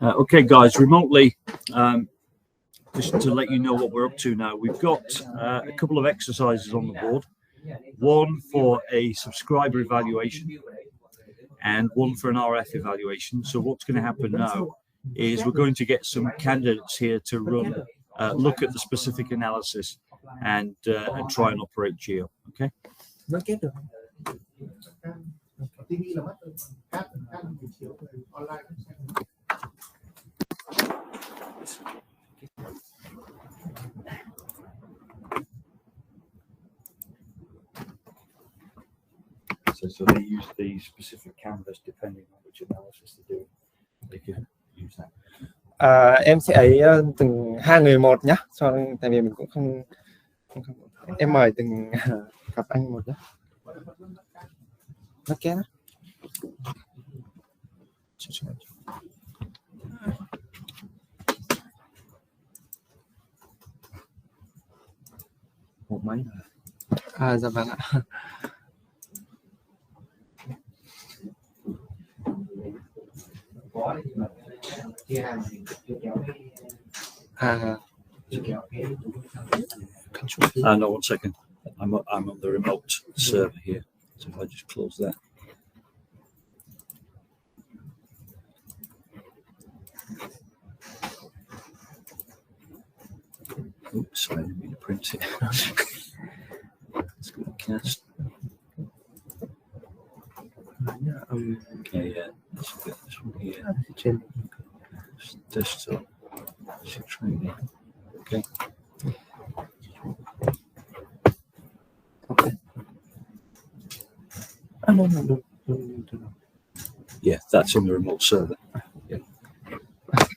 Okay, guys, remotely, just to let you know what we're up to now. We've got a couple of exercises on the board. One for a subscriber evaluation and one for an RF evaluation. So what's going to happen now is we're going to get some candidates here to run, look at the specific analysis and try and operate Geo. Okay. So they use the specific canvas depending on which analysis they're doing. They can use that. Em sẽ ấy từng hai người một nhá, tại vì mình cũng không em mời từng cặp anh một nhá. Nó két á. Một máy. Dạ vâng ạ. No, one second. I'm on the remote server here. So if I just close that. Oops, I didn't mean to print it. Let's go to cast. Okay, yeah, let's get this one here. Desktop. Training. Okay. Okay. No. Yeah, that's in the remote server.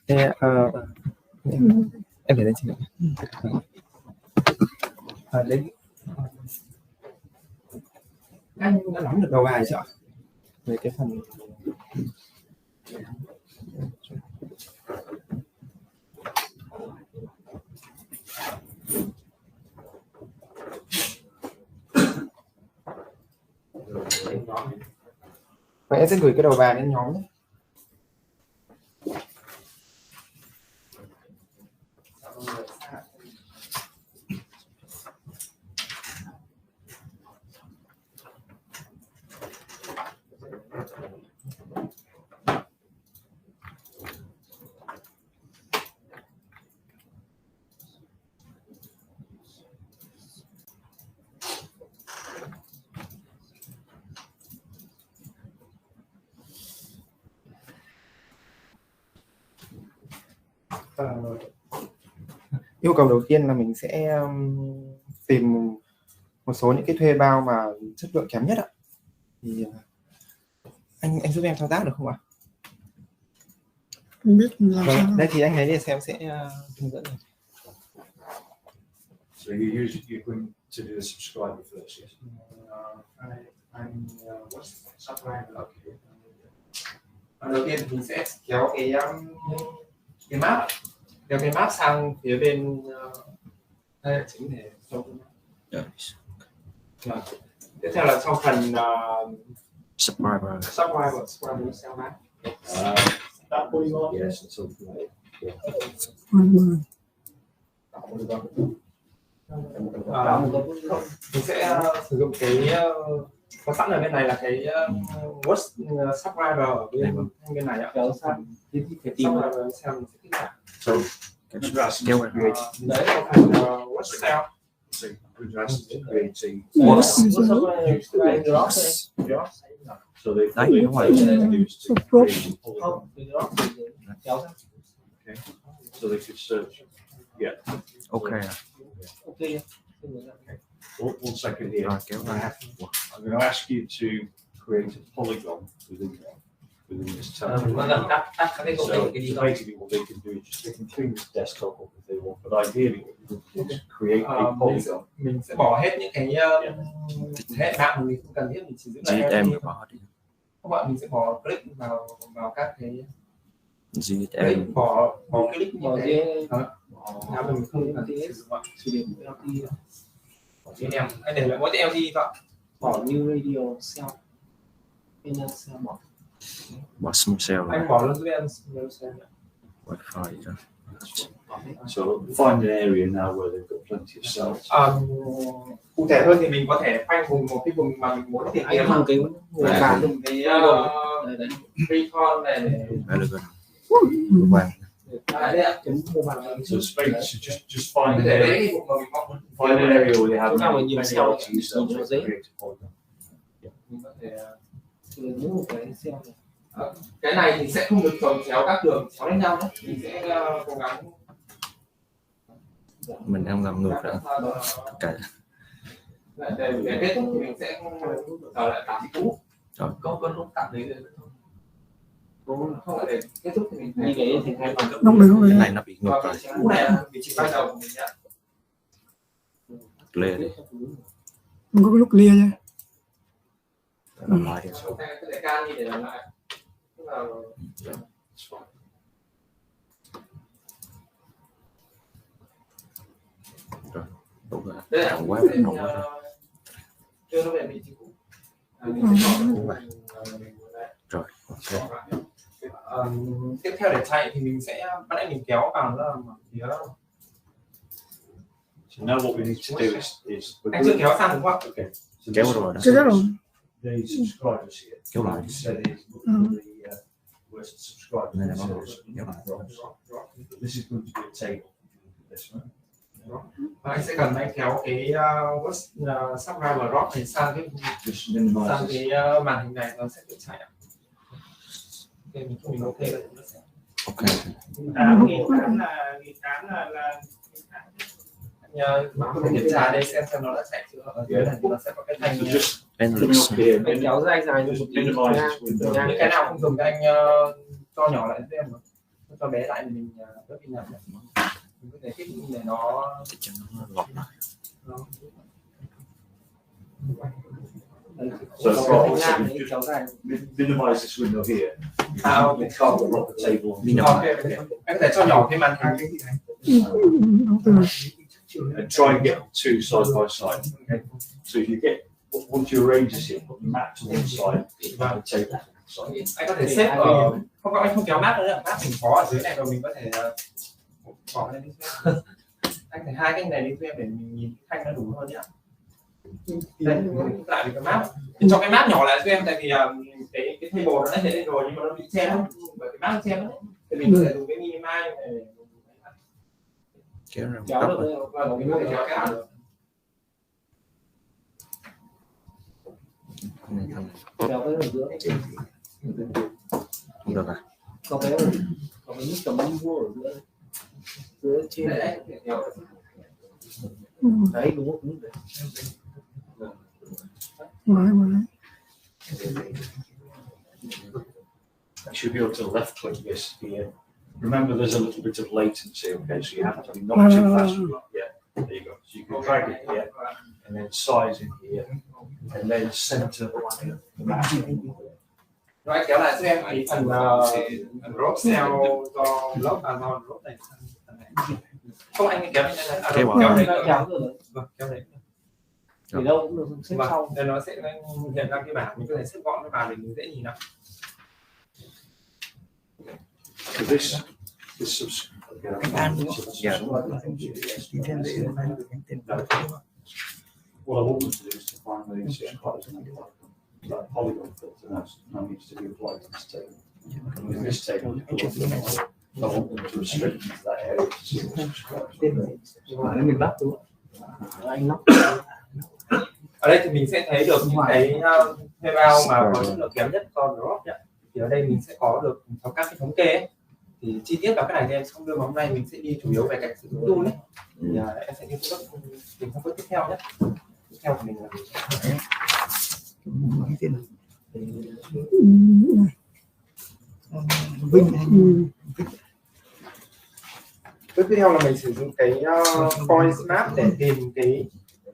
Yeah. Em để lên trên này. Đấy. Anh đã nắm được đầu bài chưa? Về cái phần vậy em sẽ gửi cái đầu bài lên nhóm nhé. Yêu cầu đầu tiên là mình sẽ tìm một số những cái thuê bao mà chất lượng kém nhất ạ. Thì anh giúp em thao tác được không ạ? Không biết làm sao. Đây thì anh lấy để xem sẽ hướng dẫn. So you're going to do the subscriber first, yes? I'm subscriber. Okay. Đầu tiên mình sẽ kéo cái map. Kéo cái map sang phía bên đây là chính để cho tiếp theo là trong phần subscriber cell map. Yes, it's okay. Mình sẽ sử dụng cái có sẵn ở bên này là cái word subscriber ở bên này ạ. Kéo sang thì phải tìm xem mình sẽ kích hoạt. So contrast create. Đấy là phần word cell. So contrast to create so they đúng rồi. Okay. So they could search. Yeah. Okay. Okay. One second here. I'm going to ask you to create a polygon within this tab. So basically what they can do is just they can clean this desktop up if they want, but ideally what you do is create a polygon. Mình sẽ bỏ hết những cái hệ nặng mình không cần thiết, mình chỉ giữ lại em bỏ đi. Các bạn mình sẽ bỏ click vào các cái em bỏ click vào cái nào mình không cần thiết sử dụng chỉ để em anh để lại mỗi em đi thôi, bỏ như radio cell inner cell bỏ small cell anh bỏ luôn giúp em small cell Wi-Fi rồi. So find an area now where they've got plenty of cells. Cụ thể hơn thì mình có thể khoanh vùng một cái vùng mà mình muốn tìm kiếm dùng cái để dùng cái recon này để Vàng. đây ạ. So space, just find Có an thể area. đấy cái vùng mà mình mong muốn Find an area where you have Chỗ nào mà many nhìn many cell, LTE cells nhìn nó and dễ. create a polygon. mình có thể những một cái xem cái này thì sẽ không được trồng chéo các đường chéo lên nhau nhé. Mình sẽ cố gắng Mình đang làm ngược lại tất cả. để kết thúc thì mình sẽ trở lại tạm cũ. có lúc tạm đấy Không phải để kết thúc thì mình như cái thì hai bằng cấp Cái này nó bị ngược lại. cũ này là vị trí ban đầu của mình ạ. Lên đi. Không có cái lúc clear nha. Làm lại. Chúng ta có thể can đi để làm lại. Tức là It's fine. Đúng rồi. đây là Càng quá mình, nổi quá. chưa nó về vị trí cũ. Mình sẽ chọn cái vùng mình muốn đấy. Rồi. Ok. Tiếp theo để chạy thì mình sẽ bắt đầu mình kéo vào nó là phía So now what we need to do is anh chưa kéo sang đúng không? okay. So Kéo this- rồi đó. Chưa đó rồi. the subscribers here. Kéo lại. You said is Mhm. the where's the subscribers? Này là So bao nhiêu? it's- Kéo lại. This is going to be a table. This one. Và anh sẽ cần anh kéo cái subscriber drop này sang Just minimize sang this. cái màn hình này nó sẽ tự chạy ạ. Ok, mình ok rồi nó sẽ Ok. anh kiểm tra đây xem nó đã chạy chưa. Ở dưới này thì nó sẽ có cái thanh So just coming Endless. up here, anh kéo dài dài just một tí minimize this window. những cái nào không dùng thì anh cho nhỏ lại cho em mà cho bé lại thì mình đỡ bị nặng. Mình có thể thích để nó Để cho nó lọt lại. So kéo from- ngang đấy, kéo dài minimize this window here. ok. You can't block the table. Ok, anh có thể cho nhỏ cái màn hình Đúng từ And try and get two side by side. So if you get once you arrange this here, put the map to one side and the table to one side. anh có thể xếp ở không có anh không kéo map nữa, map mình có ở dưới này rồi mình có thể bỏ lên đi xem. Anh phải hai cái này đi xem để mình nhìn thanh nó đủ hơn nhá. Đây, mình lại cái map thì cho cái map nhỏ lại cho em tại vì cái table nó đã hiện lên rồi nhưng mà nó bị che lắm bởi cái map che lắm thì mình có thể dùng cái minimize để Kéo ra một kéo góc được rồi. đấy. và mình có thể kéo cái nào được. Này thằng Kéo cái ở giữa không được à? có cái nút cầm vua ở giữa giữa trên Đấy, đấy đấy, kéo. đấy đúng không đấy. ngoài. You should be able to left click this here. Remember there's a little bit of latency, okay? So you have to be not too fast. Yeah, there you go. So you can drag it here and then size in here and then center the map. Rồi anh kéo lại cho em cái phần drop cell do block và do drop này. Không anh kéo lên đây Kéo vào. kéo đấy Kéo rồi đấy. vâng kéo đấy. Thì đâu cũng được xếp Vâng, sau. đây nó sẽ hiện ra cái bảng mình có thể xếp gọn cái bảng để mình dễ nhìn nào. So this subscriber. Dạ. What I want them to do is to find the subscribers and that polygon filter now needs to be applied to this table. And with this table, I want them to restrict to that area to see the subscribers. Mình bắt đúng không? Anh nóc. Ở đây thì mình sẽ thấy được những cái thuê bao mà có chất lượng kém nhất cho drop nhé. Thì ở đây mình sẽ có được trong các cái thống kê ấy. Thì chi tiết vào cái này thì em không đưa vào hôm nay mình sẽ đi chủ yếu về cách sử dụng tool ấy. Thì em sẽ đi mình không bước tiếp theo nhé. Tiếp theo của mình là bước tiếp theo là mình sử dụng cái point map để tìm cái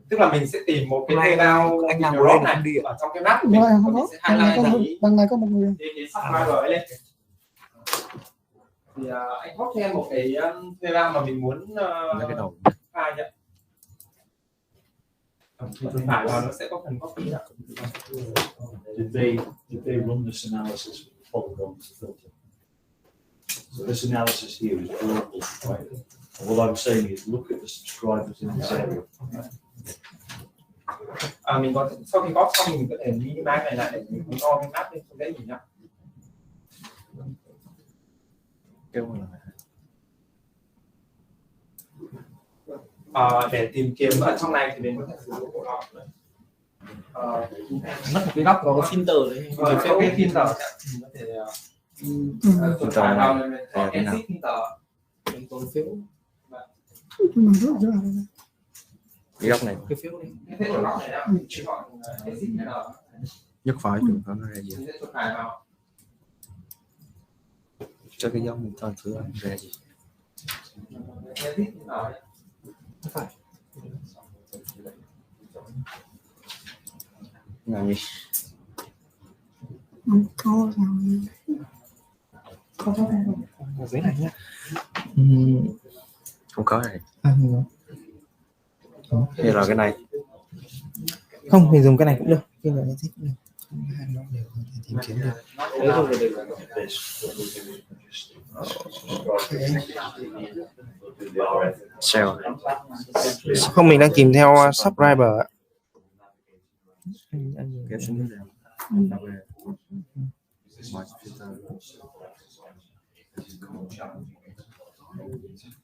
tức là mình sẽ tìm một cái thuê bao drop này ở trong cái map của mình. Rồi không Và mình có. sẽ highlight Đằng này có một người. cái subscriber ấy lên. Thì anh bóc cho em một cái thuê bao mà mình muốn Lấy cái đầu. khai nhận. Phần phải vào nó sẽ có phần copy đó. Did they run this analysis with the polygons filter? So this analysis here is broadly, right? And what I'm saying is look at the subscribers in this area. Mình có sau khi có xong mình có thể minimize này lại để mình đo cái map lên không dễ nhìn nhá. Kêu là Để tìm kiếm ở trong này thì mình có thể sử dụng bộ lọc. Mất một cái góc có filter đấy. Có cái filter mình có thể tuần hoàn vào mình có exit filter mình tốn phiếu. Nhưng mà rất là cái góc này Cái phiếu đi. Cái góc này mình chỉ chọn exit filter. nhất phải trường nó ra gì Mình sẽ tuần hoàn vào. cho cái giống mình toàn thử ra gì Exit filter. Phải. là gì không có rồi. Ở dưới này nhá. không có này Không. hay là cái này Không, mình dùng cái này cũng được. Cái này thích cũng được. hai nó đều có thể tìm kiếm được Đấy rồi để sao không, mình đang tìm theo subscriber ạ. kéo xuống dưới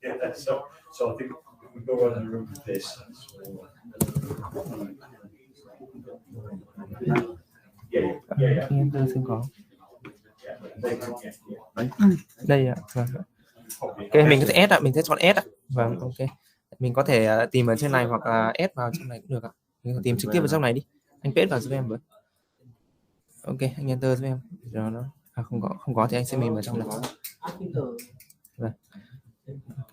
Yeah, that's so I think if we go around the room with this. Yeah. Tôi xin có. Yeah. Đây ạ. Vâng. Ok, mình có thể add ạ, mình sẽ chọn add ạ. Vâng, ok. Mình có thể tìm ở trên này hoặc là add vào trong này cũng được ạ. Mình có tìm trực tiếp vào trong này đi. Anh paste vào giúp em với. Ok, anh enter giúp em. Rồi nó không có thì anh sẽ mềm vào trong này. Vâng. Ok.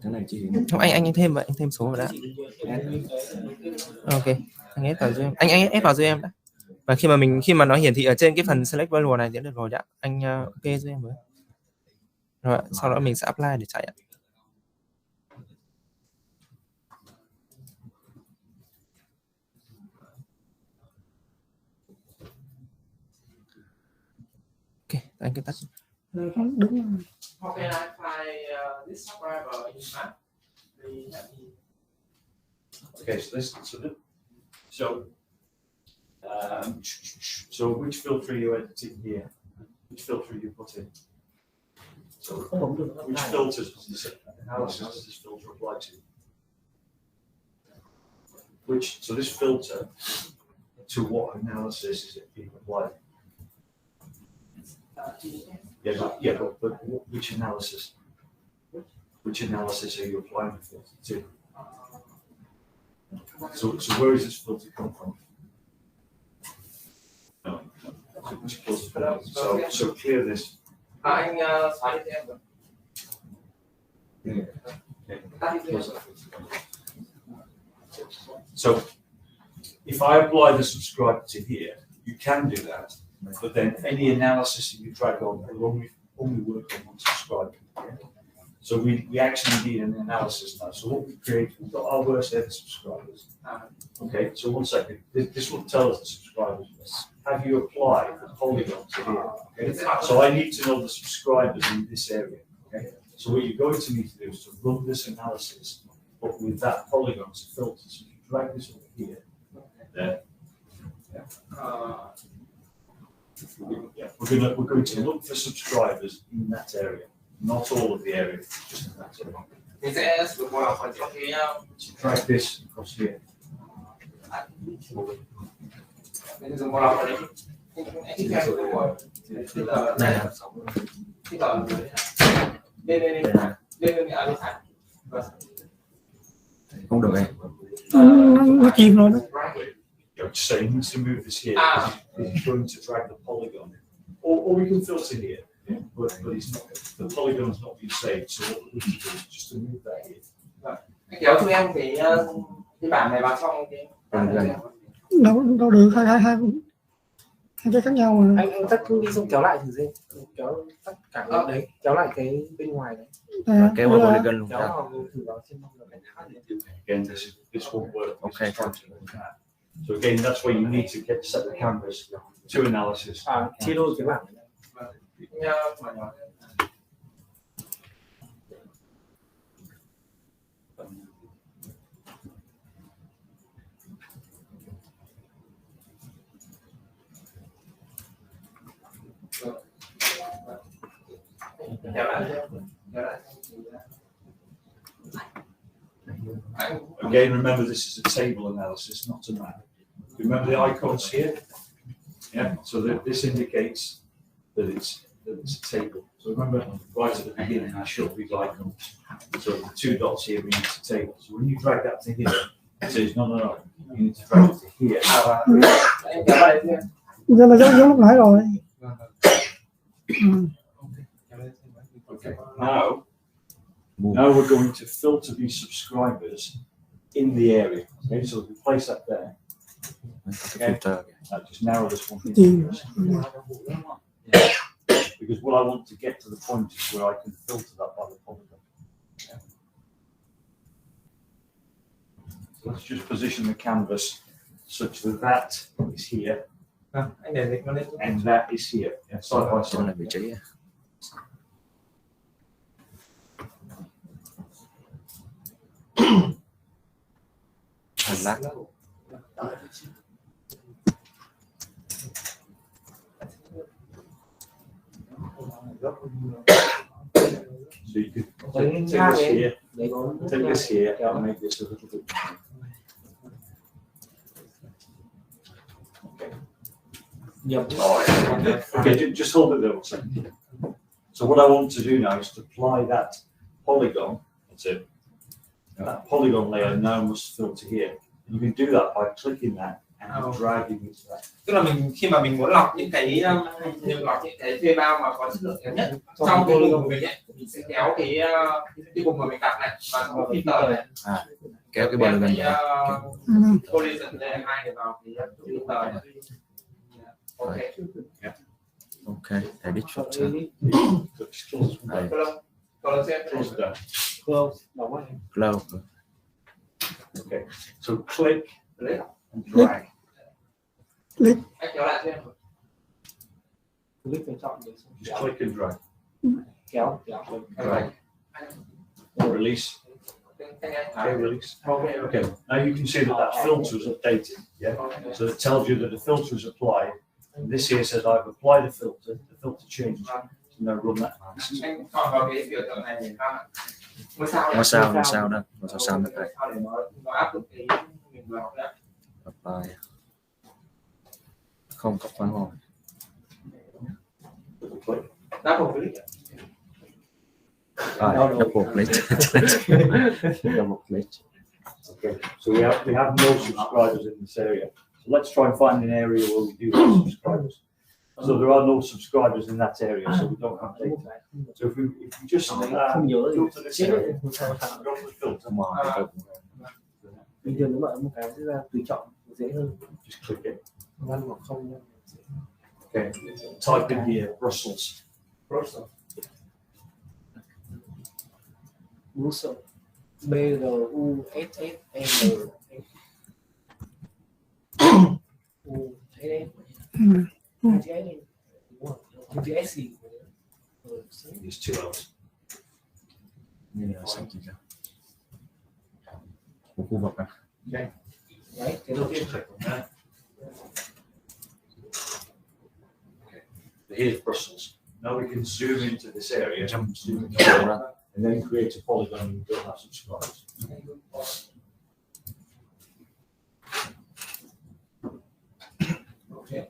cái này chỉ Không, anh thêm vậy, anh thêm số vào đã. Ok, anh add vào giúp em. Anh add vào giúp em đã. Và khi mà nó hiển thị ở trên cái phần select value này thì được rồi đã. Anh ok giúp em với. Rồi, sau đó mình sẽ apply để chạy ạ. Ok, anh cứ tắt. Đúng rồi. How can I find this subscriber in map? Okay, so which filter are you editing here? Which filter you put in? So which filters does this analysis does this filter apply to? So this filter, to what analysis is it being applied? But which analysis? Which analysis are you applying the filter to? So where does this filter come from? So clear this. Anh xóa đi em rồi. So if I apply the subscriber to here, you can do that, but then any analysis that you drag on will only work on one subscriber. So we actually need an analysis now. So what we create, we've got our worst ever subscribers. Okay, so 1 second. This will tell us the subscribers. Have you applied the polygon to here? Okay? So I need to know the subscribers in this area. Okay, so what you're going to need to do is to run this analysis, but with that polygon as a filter. So you drag this over here, there. We're going to look for subscribers in that area, not all of the area, just in that area. Mình sẽ sử dụng vào phần trong cái Drag this across here. mình dùng vào phần đấy. không được em Nó chìm rồi đó. So he needs to move this here. He's going to drag the polygon, or we can filter here, but he's not. The polygon's not being saved, so what we need to do is just to move that here. Kéo cho em cái bảng này vào trong cái Đâu được, hai cái khác nhau mà. anh tắt đi xong kéo lại thử xem, kéo tất cả cái đấy, kéo lại cái bên ngoài đấy, kéo vào polygon luôn kéo ra vào thử vào trên mong là Again, this won't work. Okay, fine. So again, that's why you need to set the cameras to analysis. chia đôi cái bảng. Mà nhỏ. Again, remember this is a table analysis, not a map. Remember the icons here? Yeah, so this indicates that it's a table. So remember, right at the beginning, I showed these icons. So the 2 dots here mean it's a table. So when you drag that to here, it says, no, you need to drag it to here. Giờ là giống lúc nãy rồi. Okay, now we're going to filter these subscribers in the area. Okay, so we place that there. Okay, just narrow this one here. Because what I want to get to the point is where I can filter that by the polygon. Okay. So let's just position the canvas such that that is here and that is here. Yeah, side by Chỗ này side. vị trí. Hành lát. So you could take this here, and make this a little bit. Okay, just hold it there one second. So what I want to do now is to apply that polygon. That's it. That polygon layer now must filter here. You can do that by clicking that and dragging it to that. Tức là khi mà mình muốn lọc những cái thuê bao mà có chất lượng kém nhất trong cái vùng của mình ấy, mình sẽ kéo cái vùng mà mình đặt này và có filter này. Kéo cái polygon này. Collision này 2 để vào cái filter này. Ok, edit filter. Close it down. Close. Okay, so click and drag. Anh kéo lại xem. Just click and drag. Kéo. Drag. Release. Okay, release. Okay, now you can see that that filter is updated. Yeah, so it tells you that the filter is applied. And this here says I've applied a filter. The filter changes. So now run that analysis. Anh chọn vào cái biểu tượng này để ta ngôi sao Ngôi sao nó đây. nó áp dụng cái mình vừa học đấy. Apply. Không có phản hồi. Double click. Double click. Double click. Okay, so we have no subscribers in this area. So let's try and find an area where we do have subscribers. So there are no subscribers in that area, so we don't have data. So if we just go to this area, go to the filter, Bình thường nếu mà một cái sẽ ra tùy chọn dễ hơn. just click it. Ngăn hoặc không. Okay, type in here Brussels. Brussels. BRUSSEL. These 2 L's. Như là sao chị ra? Một khu vực à? Okay. Đấy, cái đầu tiên. Click on that. Okay. Here's Brussels. Now we can zoom into this area, zoom into it, and then create a polygon and we'll have subscribers. Okay.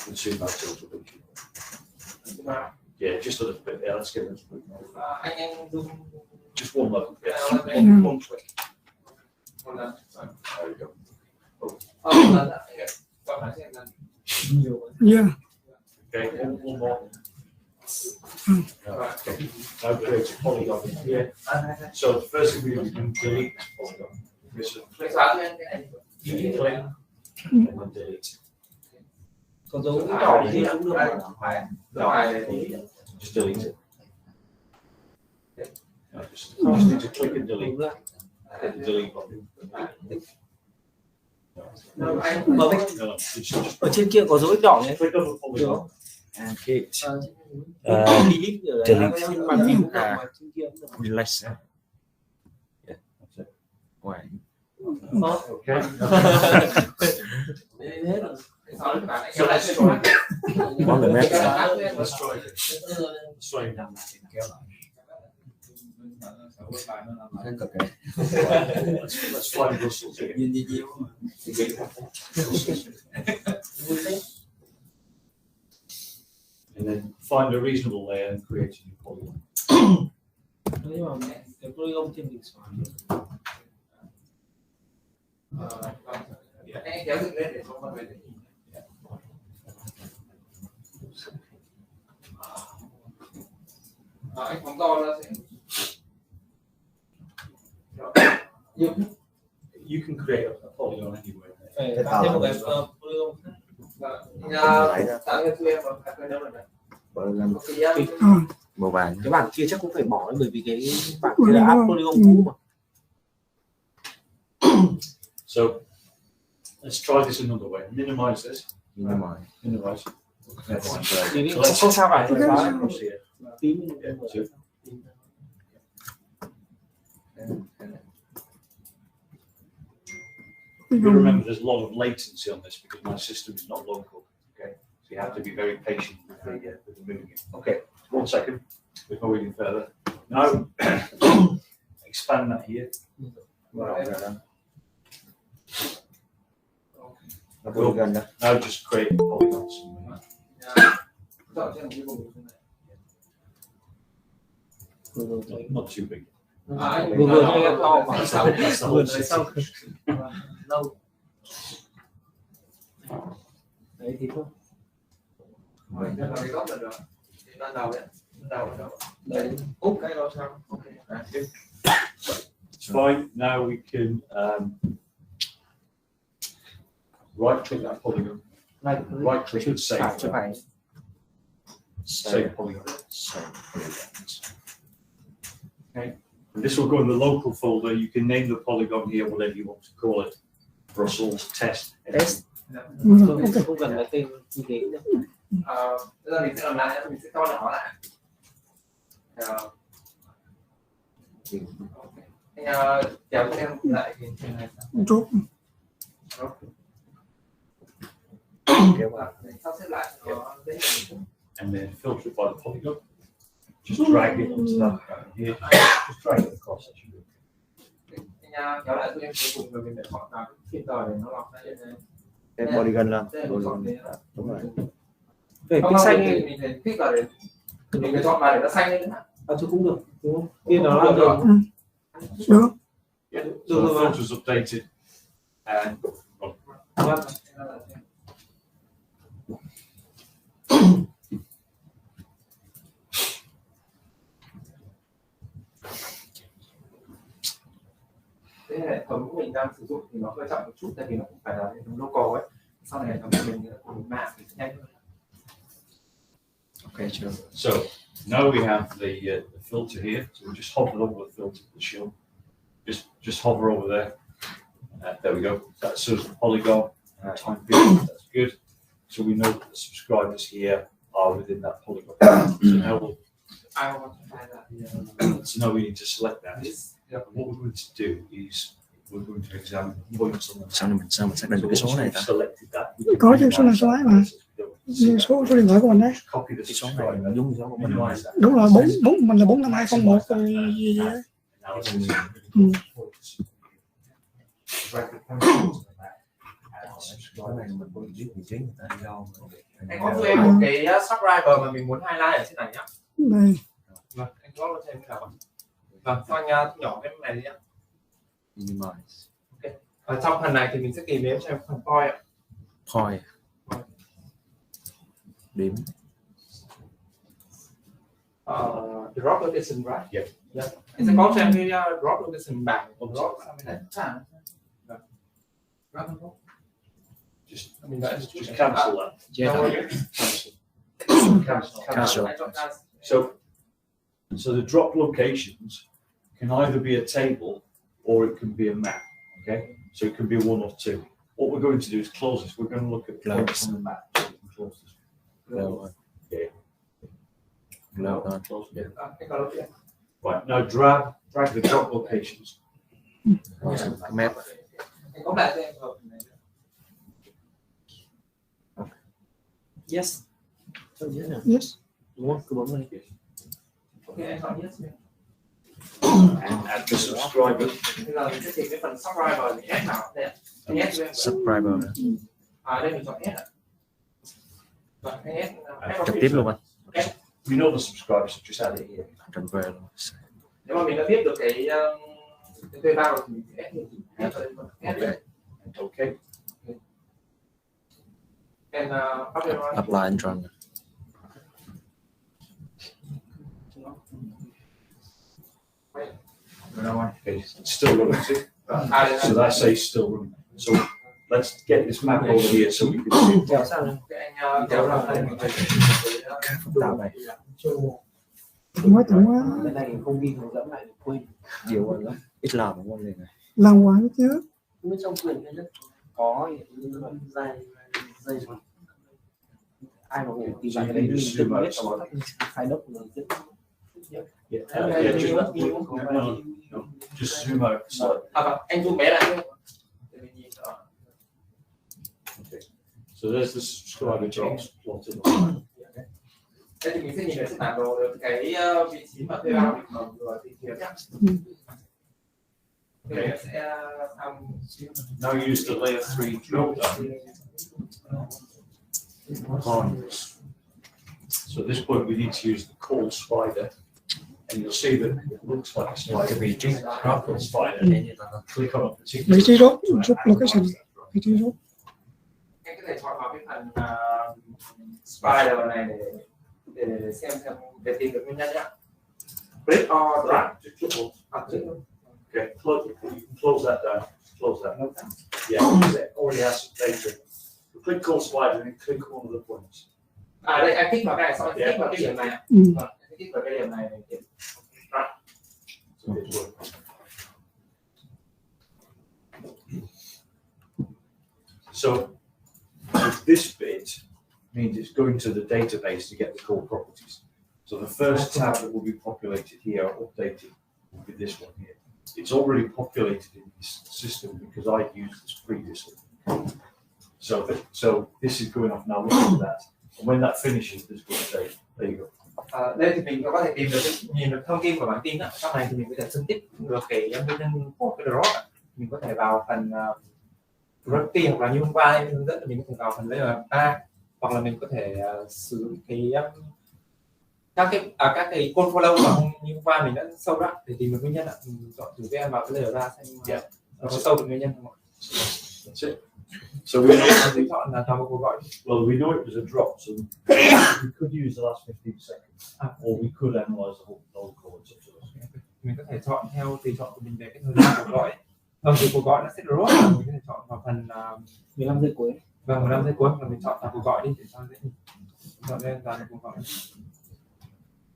And zoom out a little bit. Yeah, just a little bit. Yeah, let's get it. Anh zoom Just one level. Yeah. One click. một lần. There we go. Một lần ạ. Còn phải xem lần. Yeah. Okay, one more. Okay. Now create a polygon in here. So the first thing we do is delete this polygon. Click xóa cho anh cái này. Click and then delete. Còn dấu nhỏ thì cũng được. Just delete it. Just need to click and delete. Hit the delete button. Anh No, it's just Ở trên kia có dấu x đỏ nhé. click on the polygon and hit Delete ở đấy. delete. Trên màn hình cũng được mà trên kia cũng được. Relax. Yeah, that's it. Why? okay. Kéo lại xuyên qua. Có người mét. Let's try it. Let's try it down that and kéo lại. Rất cực kỳ. Let's find Brussels here. And then find a reasonable layer and create a new polygon. Nhưng mà cái polygon trên mình xóa. Anh kéo dựng lên để cho mọi người thấy. Anh phóng to ra sẽ. You can create a polygon anywhere. Phải tạo thêm một cái polygon khác. Tạo cho em một cái đâu này. Polygon màu vàng. Cái bản kia chắc cũng phải bỏ bởi vì cái bản kia là app polygon cũ mà. So let's try this another way. Minimize this. Minimize. Minimize. Thì không sao cả. Across here. Tí Yeah, so you remember there's a lot of latency on this because my system is not local. Okay, so you have to be very patient with the moving it. Okay, 1 second before we go further. Now expand that here. Nó polygon đó. Now just create polygons. Tạo cho một cái vùng này. Not too big. vừa thôi to mà sau That's the vừa whole tới sau system. lâu. Đấy thì thôi. Đây là cái góc lần rồi. Ban đầu đấy. Đấy. Úp cái đó xong. Ok. It's fine. Now we can right click that polygon. Này Right click and save. chứ phải. Save polygon. Save polygons. Okay. And this will go in the local folder. You can name the polygon here whatever you want to call it. Brussels test. Test. Ok. Không cần cái tên như thế nữa. Bây giờ mình sẽ làm lại, mình sẽ to nhỏ lại. Anh kéo xem lại cái trên này. Chốt. Kéo vào. Sắp xếp lại nó dễ dàng. And then filter it by the polygon. Just drag it onto that here. Just drag it across. That should be. Anh kéo lại giúp em cuối cùng rồi mình để chọn vào cái filter để nó lọc ra trên đây. Cái polygon lên. Đây là mình chọn thế. Đúng rồi. Về Không cái xanh thì ấy, mình phải click vào để mình phải chọn vào để nó xanh lên nữa. chứ cũng được, đúng không? Kia nó là Được. Được. Yeah. Được So rồi the mà. filter's updated. And Cái hệ thống của mình đang sử dụng thì nó hơi chậm một chút tại vì nó cũng phải là hệ thống local ấy. Sau này hệ thống của mình cùng mạng thì sẽ nhanh hơn. Ok chưa? so now we have the filter here. So we just hover over the filter, the shield. Just hover over there. There we go. That shows the polygon time period. That's good. So we know that the subscribers here are within that polygon. So now I want to find that. so now we need to select that. This. And what we're going to do is we're going to examine the points on the Sao mình xác định được cái số này ta? selected that. Có chứ, số này số ấy mà. Số điện thoại của mình đấy. Copy the Cái số này subscriber. nó giống số của mình. Minimize that. Đúng rồi, mình là 45201 rồi gì vậy? Now it's Cái này mình có biết vị trí người ta đi đâu. Anh có cho em một cái subscriber mà mình muốn highlight ở trên này nhá. Đây. Vâng, anh có cho em nào. Vâng, cho anh nhỏ cái này đi nhá. Minimize. Ở trong phần này thì mình sẽ tìm đến cho em phần point ạ. Point. Điểm. Drop location, right? Yeah. Yeah. Anh sẽ có cho em cái drop location bảng của drop sang bên này. Vâng. Mình đã just cancel that. Cancel. So the drop locations can either be a table or it can be a map. Okay, so it can be one or two. What we're going to do is close this. We're going to look at points on the map. So we can close this. Yeah. No, no. Close. Yeah. Cái câu đầu tiên. Right, now drag the drop locations. Map. Anh có lại cho em vào phần này nữa. Yes. Chọn yes nào. Yes. Đúng không? Cứ bấm lên. Ok, anh chọn yes. And add the subscriber. Bây giờ mình sẽ tìm cái phần subscriber mình add vào đây ạ. Anh add cho em. Subscriber. Đây mình chọn add ạ. Rồi, anh add Trực tiếp luôn anh. You know the subscriber, so just add it here. Trên về luôn. Nếu mà mình đã biết được cái thuê bao thì mình sẽ add vào đây. Add Okay. Okay. and Apply and run. Okay, it's still running. See? So that says still running. So let's get this map over here so we can see. Kéo sang này. anh kéo ra đây mình Phức tạp này. Mới tưởng quá Bên này không ghi hướng dẫn lại được quên. Nhiều hơn lắm. Ít làm đúng không này. làm hoài chứ. Bên trong quyển này có dây rồi. Ai mà ngủ thì bạn cái đấy mình tự biết có các khai đốc rồi tự. Yeah, just zoom out. So, anh zoom bé lại để mình nhìn rõ. okay. So there's the subscriber drops plotted on. Thế thì mình sẽ nhìn thấy trên bản đồ được cái vị trí mà thuê bao mình mở vừa tìm kiếm nhé. Okay. Sẽ xong. Now use the layer 3 drill down. Corners. So at this point we need to use the call spider, and you'll see that it looks like a spider. Call spider. Click on a particular. Vị trí rốt, rốt location. Vị trí rốt. Anh có thể chọn vào cái phần spider này để xem để tìm được nguyên nhân nhé. Click or drag. Okay, you can close that down. Close that. Yeah, it already has some data. You click call spider and then click one of the points. Đây anh kích vào cái này, xong anh kích vào cái điểm này. Ừ. Anh kích vào cái điểm này để kiểm. So it works. So this bit means it's going to the database to get the core properties. So the first tab that will be populated here, updated, will be this one here. It's already populated in this system because I've used this previously. So this is going off now. Look at that. And when that finishes, this will say, there you go. Đây thì mình có thể tìm được nhìn được thông tin của bản tin đó. Sau này thì mình có thể phân tích được cái nguyên nhân của cái drop. Mình có thể vào phần Drivetest hoặc là như hôm qua em hướng dẫn, mình có thể vào phần layer 3 hoặc là mình có thể sử dụng cái các cái code follow mà như hôm qua mình đã sâu đó để tìm được nguyên nhân ạ. Mình chọn thử VM vào cái layer 3 xem nó có sâu được nguyên nhân không ạ. That's it. So we chọn là toàn bộ cuộc gọi. well, we know it was a drop, so we could use the last 15 seconds, or we could analyze the whole call. It's up to us. Mình có thể chọn theo tùy chọn của mình về cái thời gian cuộc gọi. Từ cuộc gọi nó sẽ drop, mình có thể chọn vào phần 15 giây cuối. vâng 15 giây cuối, và mình chọn vào cuộc gọi đi để cho dễ nhìn. Chọn lên toàn cuộc gọi.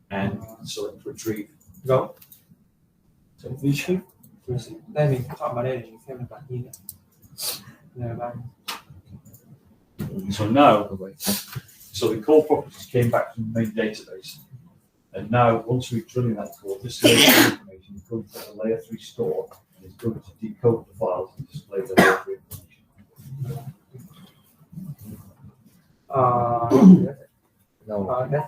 And select retrieve. Go. So visual. Đây mình chọn vào đây để mình xem được bản tin nữa. So now, so the core properties came back from the main database, and now once we're drilling that core, this layer 3 information is going to the layer 3 store, and it's going to decode the files and display the layer 3 information. No. Đây.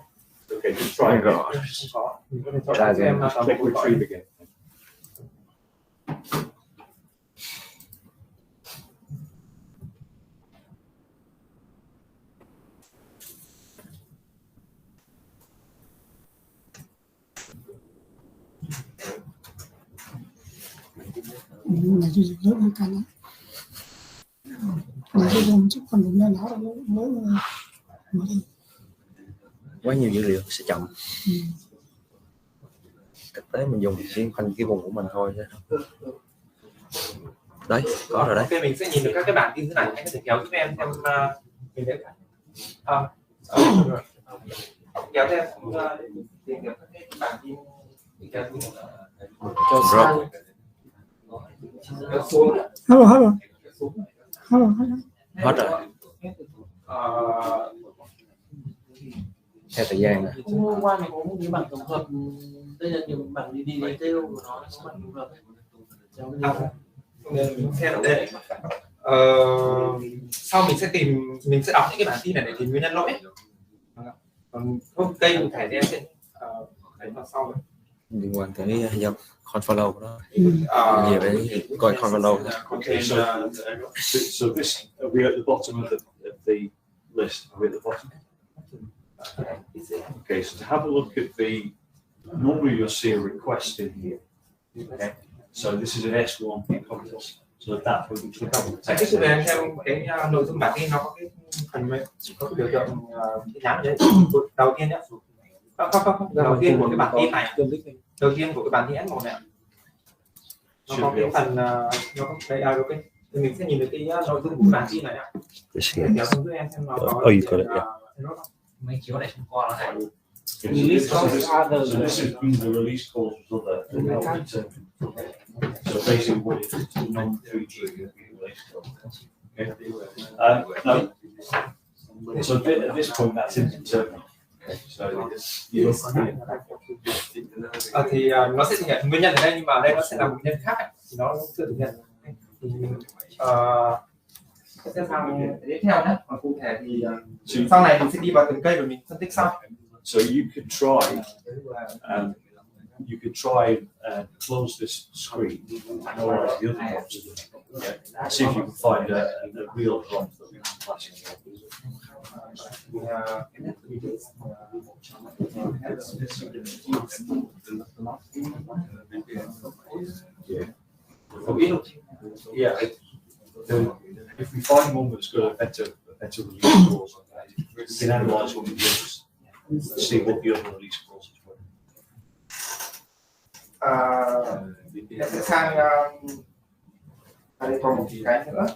Okay, just try again. Không có. Mình có thể chọn xem là toàn bộ Click cuộc gọi. retrieve again. Này thì dịch lớn hơn cả nữa. Này thì dùng chút phần vùng lên đó mới đi. Quá nhiều dữ liệu sẽ chậm. Thực tế mình dùng riêng khoanh cái vùng của mình thôi chứ. Đấy, có rồi đấy. Ok, mình sẽ nhìn được các cái bản tin thế này. Anh có thể kéo giúp em xem mình đấy. Kéo thêm tìm được các cái bản tin Cho sang. kéo xuống. Hello. Hết rồi. Theo thời gian nè. Hôm qua mình có một cái bảng tổng hợp, đây là những bảng đi detail của nó có bảng tổng hợp mình xem ở đây. Sau mình sẽ đọc những cái bản tin này để tìm nguyên nhân lỗi. Còn không cây cụ thể thì em sẽ đánh vào sau. Liên quan tới dòng confollow của nó. Nhiều đấy coi confollow. Okay, so this we're at the bottom of the list. We're at the bottom. Okay, so to have a look at normally you'll see a request in here. Okay, so this is an S1 contest. So that will be click on the Cái text. sự này theo cái nội dung bản tin nó có cái phần có cái biểu tượng cái nhám đấy. Đầu tiên nhé. Không. Đầu tiên của cái bản tin này. Đầu tiên của cái bản tin S1 này. Nó có cái phần nó có đây ok. Thì mình sẽ nhìn được cái nội dung của bản tin này ạ. Kéo xuống giúp em xem nó có mấy chiếu này không qua là So this is the release calls with other. So basically what it is to non-3G release code. Okay. No. So at this point that's indeterminate. Okay. So thì nó sẽ thực hiện nguyên nhân ở đây, nhưng mà ở đây nó sẽ là một nguyên nhân khác ấy. Thì nó chưa thực hiện. Thì sẽ sang tiếp theo nhé. Và cụ thể thì sau này mình sẽ đi vào từng cây và mình phân tích sau. So you could try. You could try close this screen or the other ones. Yeah. See if you can find a real prompt that we can classify. Yeah. If we find one that's got a better release clause, we can analyse one of the others, see what the other release clauses were. Em sẽ sang đây còn một cái nữa.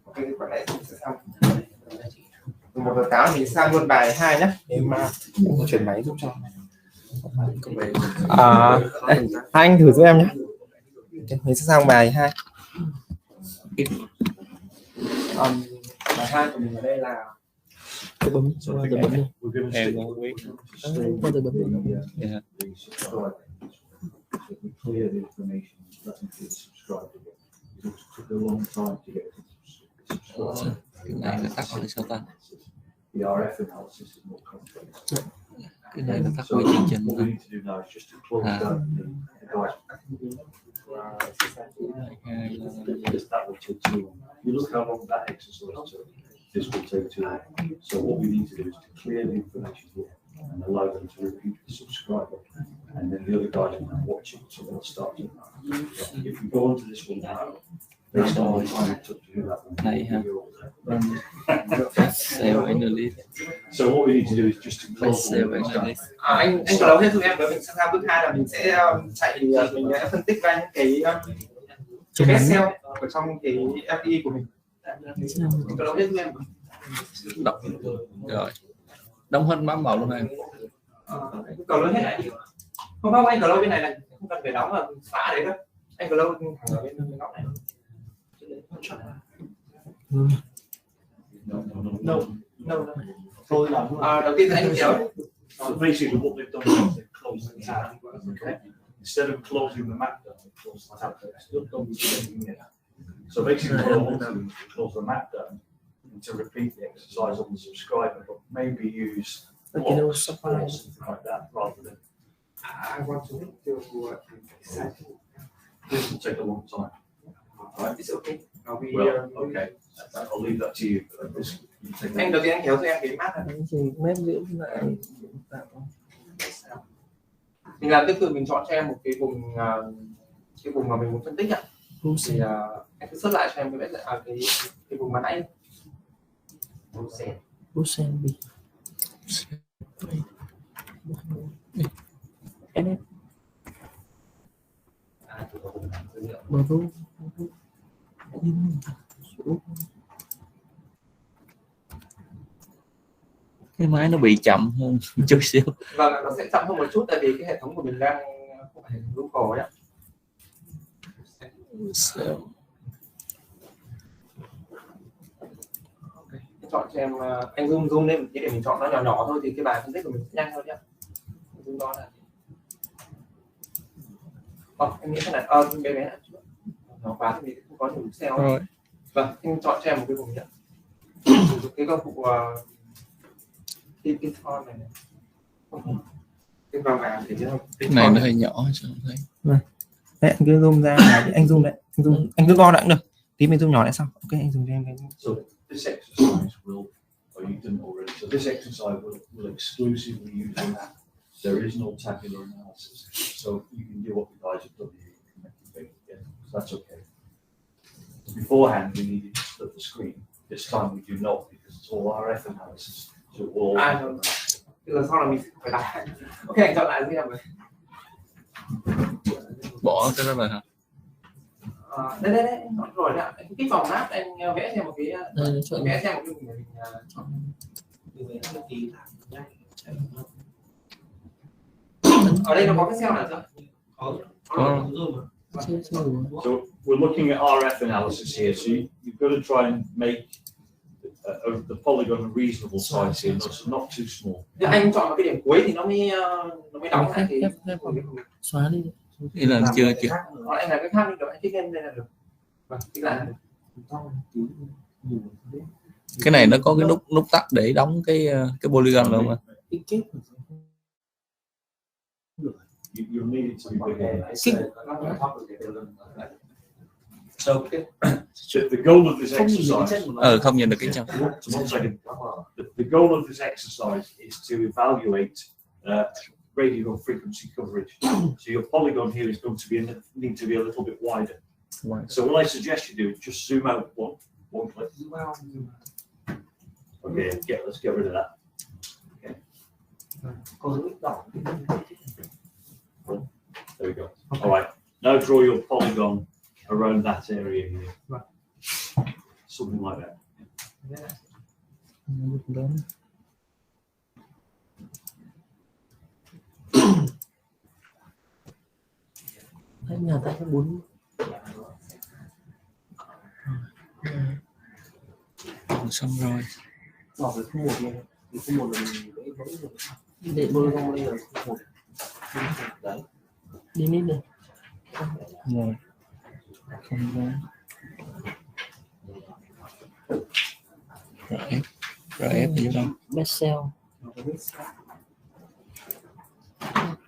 Okay, còn lại sẽ sang 1:08 mình sang luôn bài 2 nhé. Em chuyển máy giúp cho. Đây, anh thử giúp em nhé. Mình sẽ sang bài 2. Bài 2 của mình ở đây là Tôi bấm luôn. Em không biết. Qua từ bấm luôn. Clear the information, let them feel subscribed again. It took a long time to get subscribed. Cái này là tắt rồi sao ta? The RF analysis is more complex. Cái này là tắt So quy trình trình. what we need to do now is just to close down the guide. Because that will take too long. You look how long that exercise took. This will take too long. So what we need to do is to clear the information here and allow them to repeat the subscriber. And then the other guys can watch it, so they'll start to. If we go onto this one now, based on the time it took to do that one. Này ha. Save analyst. So what we need to do is just to close Save all these analyst. anh có đấu hết giúp em, và mình sang bước 2 là mình sẽ chạy mình sẽ phân tích ra những cái best sell ở trong cái FI của mình. Anh có đấu hết giúp em. Đọc rồi. Đóng hết mã màu luôn này. Anh cầu lâu hết này. Không, anh cầu lâu bên này này, không cần phải đóng mà xóa đấy đâu. Anh cầu lâu ở bên góc này. No. Thôi làm Đầu tiên là anh kéo. So basically what they've done is they've closed the tab. Okay. Instead of closing the map down, they closed the tab. Still don't need anything there. So basically what I want to do is close the map down and to repeat the exercise on the subscriber, but maybe use blocks or something like that rather than. I want to This will take a long time. Right? It's okay. Well, okay. I'll leave that to you. Anh đầu tiên anh kéo cho em cái map này. mép giữa lại Mình làm tương tự, mình chọn cho em một cái vùng mà mình muốn phân tích ạ. Thì anh cứ xuất lại cho em cái vùng mà nãy. Bruxelles bị NF bờ vô Cái máy nó bị chậm hơn chút xíu. Vâng, nó sẽ chậm hơn một chút tại vì cái hệ thống của mình đang không phải hệ thống local ấy ạ. Chọn cho em, anh zoom lên một tí để mình chọn nó nhỏ nhỏ thôi thì cái bài phân tích của mình sẽ nhanh hơn nhé. Zoom đó là em nghĩ thế này, bé này nó quá thì mình không có nhiều cell rồi. Vâng, anh chọn cho em một cái vùng nhé. Sử dụng cái công cụ cái font này cái vào màn thì chứ không. Cái này nó hơi nhỏ sao không thấy. Vâng. Đấy, anh cứ zoom ra là anh zoom đấy, anh cứ co đã cũng được. Tí mình zoom nhỏ lại xong. Ok, anh dùng cho em cái. So this exercise will, or you didn't already. So this exercise will exclusively use the map. There is no tabular analysis, so you can do what the guys have done here. You can make it big, yeah, so that's okay. Beforehand, we needed to split the screen. This time we do not because it's all RF analysis. So it will all. Rồi. Lần sau là mình phải lại. Ok, anh chọn lại gì em rồi. Bỏ cái đó rồi hả? Đây, rồi đấy ạ. Cái phòng map anh vẽ xem một cái vẽ xem một cái mình chọn. Ở đây nó có cái cell nào chưa? Có. So we're looking at RF analysis here. So you've got to try and make the polygon a reasonable size here, not too small. Nếu anh chọn một cái điểm cuối thì nó mới đóng lại thì xóa đi. Đây là chưa. Anh làm cái khác đi được, anh kích lên đây là được. Vâng, kích lại là được. Cái này nó có cái nút tắt để đóng cái polygon luôn mà. You need it to be bigger. So the goal of this exercise. Không nhìn được cái chân. So one second. The goal of this exercise is to evaluate radio frequency coverage. So your polygon here is going to need to be a little bit wider. So what I suggest you do is just zoom out one click. Okay, let's get rid of that. Okay. There we go. All right. Now draw your polygon around that area here. Something like that. Anh nhà ta có 4. Xong rồi. Bỏ cái khu 1 này, thì khu 1 là mình để bơi ra đây là khu 1. Đấy. Đi nít đây. Rồi. Không ra. Rồi ép gì đâu. Best sell.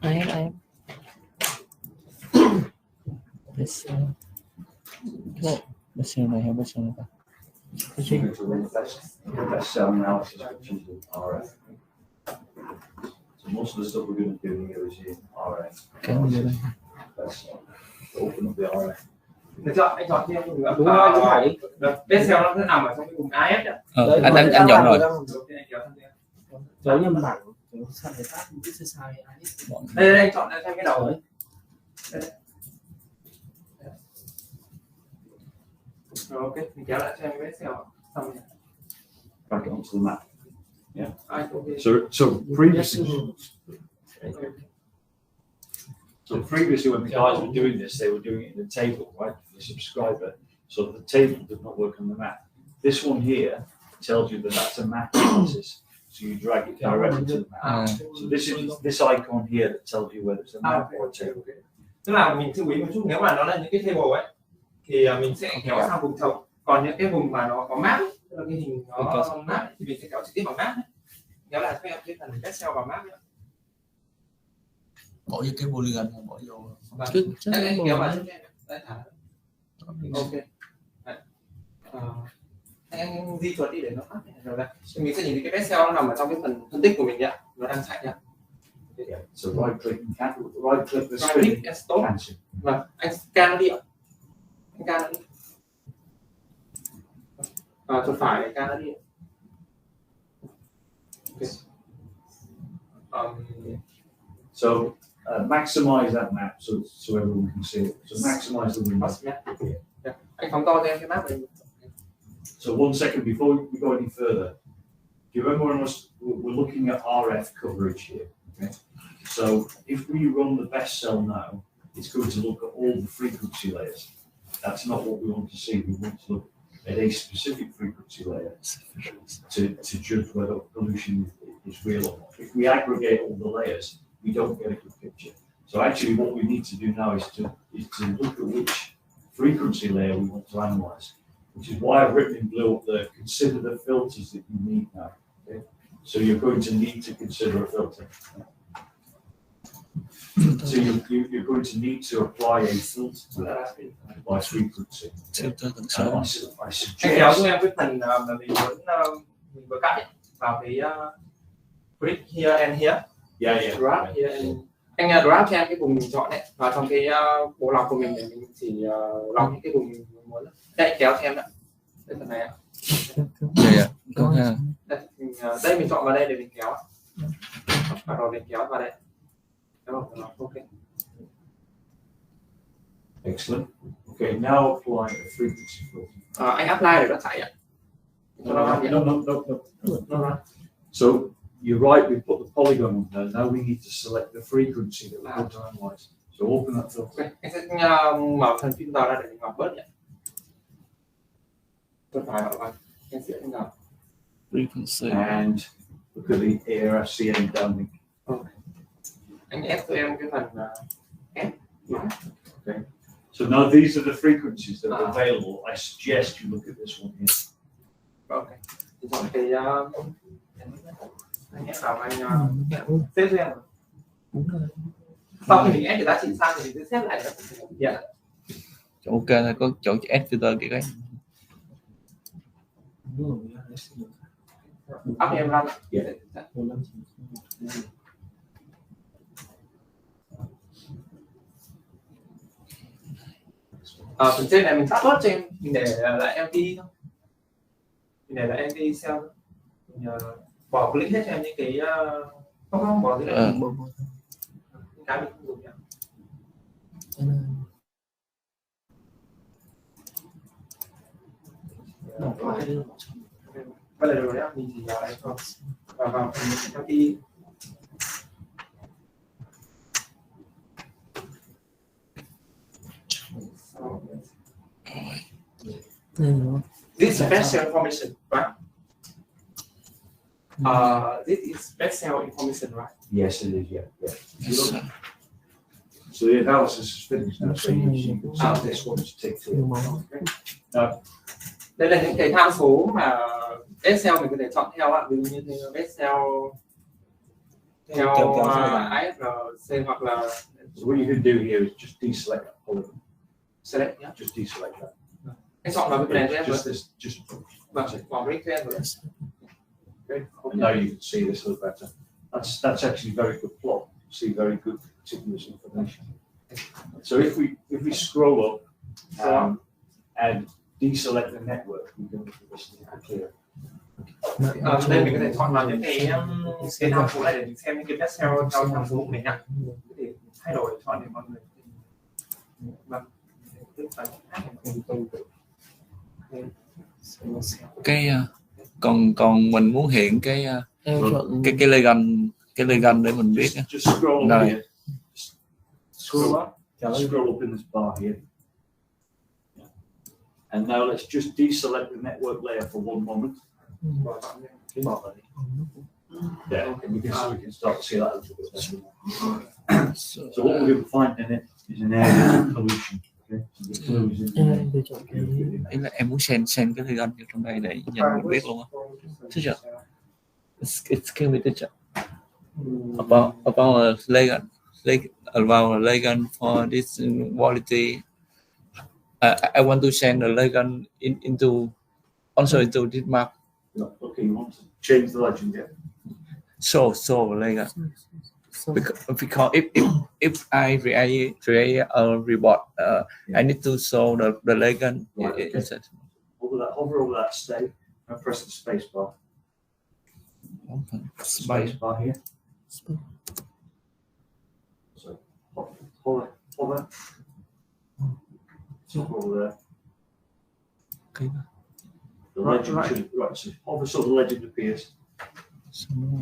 Em. Best sell. Best sell này hay best sell này ta? The best cell analysis, which is in RF. So most of the stuff we're going to do here is in RF. Cái gì đây? Open up the RF. Anh chọn thêm nữa. Đúng rồi, đúng rồi. Best cell nó sẽ nằm ở trong cái vùng AF đấy. Anh chọn rồi. Giống như bảng sao để phát một cái sai đây anh chọn thêm cái đầu đấy. Rồi ok, mình kéo lại cho em cái cell xong rồi. Back it onto the map. Yeah. Okay. So previously when the guys were doing this, they were doing it in the table, right? For the subscriber. So the table did not work on the map. This one here tells you that that's a map analysis. So you drag it directly to the map. So this is this icon here that tells you whether it's a map or a table. Tức là mình chú ý một chút, nếu mà nó là những cái table ấy thì mình sẽ kéo sang vùng trống. Còn những cái vùng mà nó có map, tức là cái hình nó map thì mình sẽ kéo trực tiếp vào map. Kéo lại cho em cái phần test cell vào map nữa. Bỏ vô cái polygon hoặc bỏ vô. Anh kéo vào đây thả. Ok. Anh di chuột đi để nó phát rồi đây. Mình sẽ nhìn thấy cái test cell nó nằm ở trong cái phần phân tích của mình nhá, nó đang chạy nhá. So right click the Right click and stop. Vâng, anh scan nó đi ạ. Anh scan nó đi. Chuột phải để scan nó đi. So maximize that map so everyone can see it. So maximize the window. Anh phóng to cho em cái map này. So 1 second before we go any further, you remember when we're looking at RF coverage here? Okay. So if we run the best cell now, it's going to look at all the frequency layers. That's not what we want to see. We want to look at a specific frequency layer to judge whether pollution is real or not. If we aggregate all the layers, we don't get a good picture. So actually what we need to do now is to look at which frequency layer we want to analyze, which is why I've written in blue up there, consider the filters that you need now. Okay? So you're going to need to consider a filter. So you're going to need to apply a filter to that by frequency. I Anh kéo suggest cho em cái phần mà mình vừa cắt ấy, vào cái break here and here. yeah. Draft here and anh draft cho em cái vùng mình chọn đấy, và trong cái bộ lọc của mình để mình chỉ lọc những cái vùng mình muốn. Đây kéo cho em ạ. Đây phần này ạ. Dạ, có ha. Đây mình chọn vào đây để mình kéo. Và rồi mình kéo vào đây. Ok. Excellent. Okay, now apply a frequency filter. Anh apply để nó chạy ạ. No. So you're right, we put the polygon on there. Now we need to select the frequency that we're going to analyze. So open that filter. Okay. Anh sẽ mở phần filter ra để mình ngọc bớt nhé. Tôi phải gọi là anh sẽ ngọc. Frequency. And look at the ARFCN downlink. Okay. Anh ép cho em cái phần ép. Okay. So now these are the frequencies that are available. I suggest you look at this one here. Okay. Thì chọn cái anh ép vào anh xếp cho em. Sau khi mình ép người ta chỉ sang thì mình sẽ xếp lại. Dạ. Ok, có chỗ add filter kìa cái. Áp em ra. Phần trên này mình tắt bớt cho em, mình để lại empty thôi, mình để lại empty cell, mình bỏ click hết cho em những cái không bỏ cái này, cái mình không dùng nhá. Bây giờ rồi đấy, mình chỉ vào đây thôi, vào empty. This is best cell information, right? This is best cell information, right? Yes, it is. Yeah. So the analysis is finished now. So you can set this one to take through. Đây là những cái tham số mà best cell mình có thể chọn theo ạ, ví dụ như best cell theo IFRC hoặc là. So what you can do here is just deselect that polygon. Select nhé. Just deselect that. Anh chọn vào cái này cho em Just this. Just. vào break cho em rồi. And now you can see this a little better. That's actually very good plot. See very good contiguous information. So if we scroll up and deselect the network, we can look at this clear. Đây mình có thể chọn vào những cái tham số này để mình xem những cái best cell theo tham số của mình nhá. Để thay đổi chọn để mọi người. Vâng. Cái còn mình muốn hiện cái legend để mình biết. Just scroll up Rồi. here. Scroll up in this bar here. And now let's just deselect the network layer for one moment. Yeah, we can start to see that a little bit better. So what we're going to find in it is an area of pollution. Okay? So the clue is in there. Ý là em muốn xem cái legend vào trong đây để nhìn mình biết luôn á. Teacher, excuse me, teacher. About a legend, about a legend for this quality. I want to send a legend into this map. Okay, you want to change the legend yet? So legend. Because if I create a report, I need to show the legend. Right, okay. Hover over that stay and press the space bar. Space bar here. So hover. Over there. Okay. The legend should, right, so hover so the legend appears. Sao nó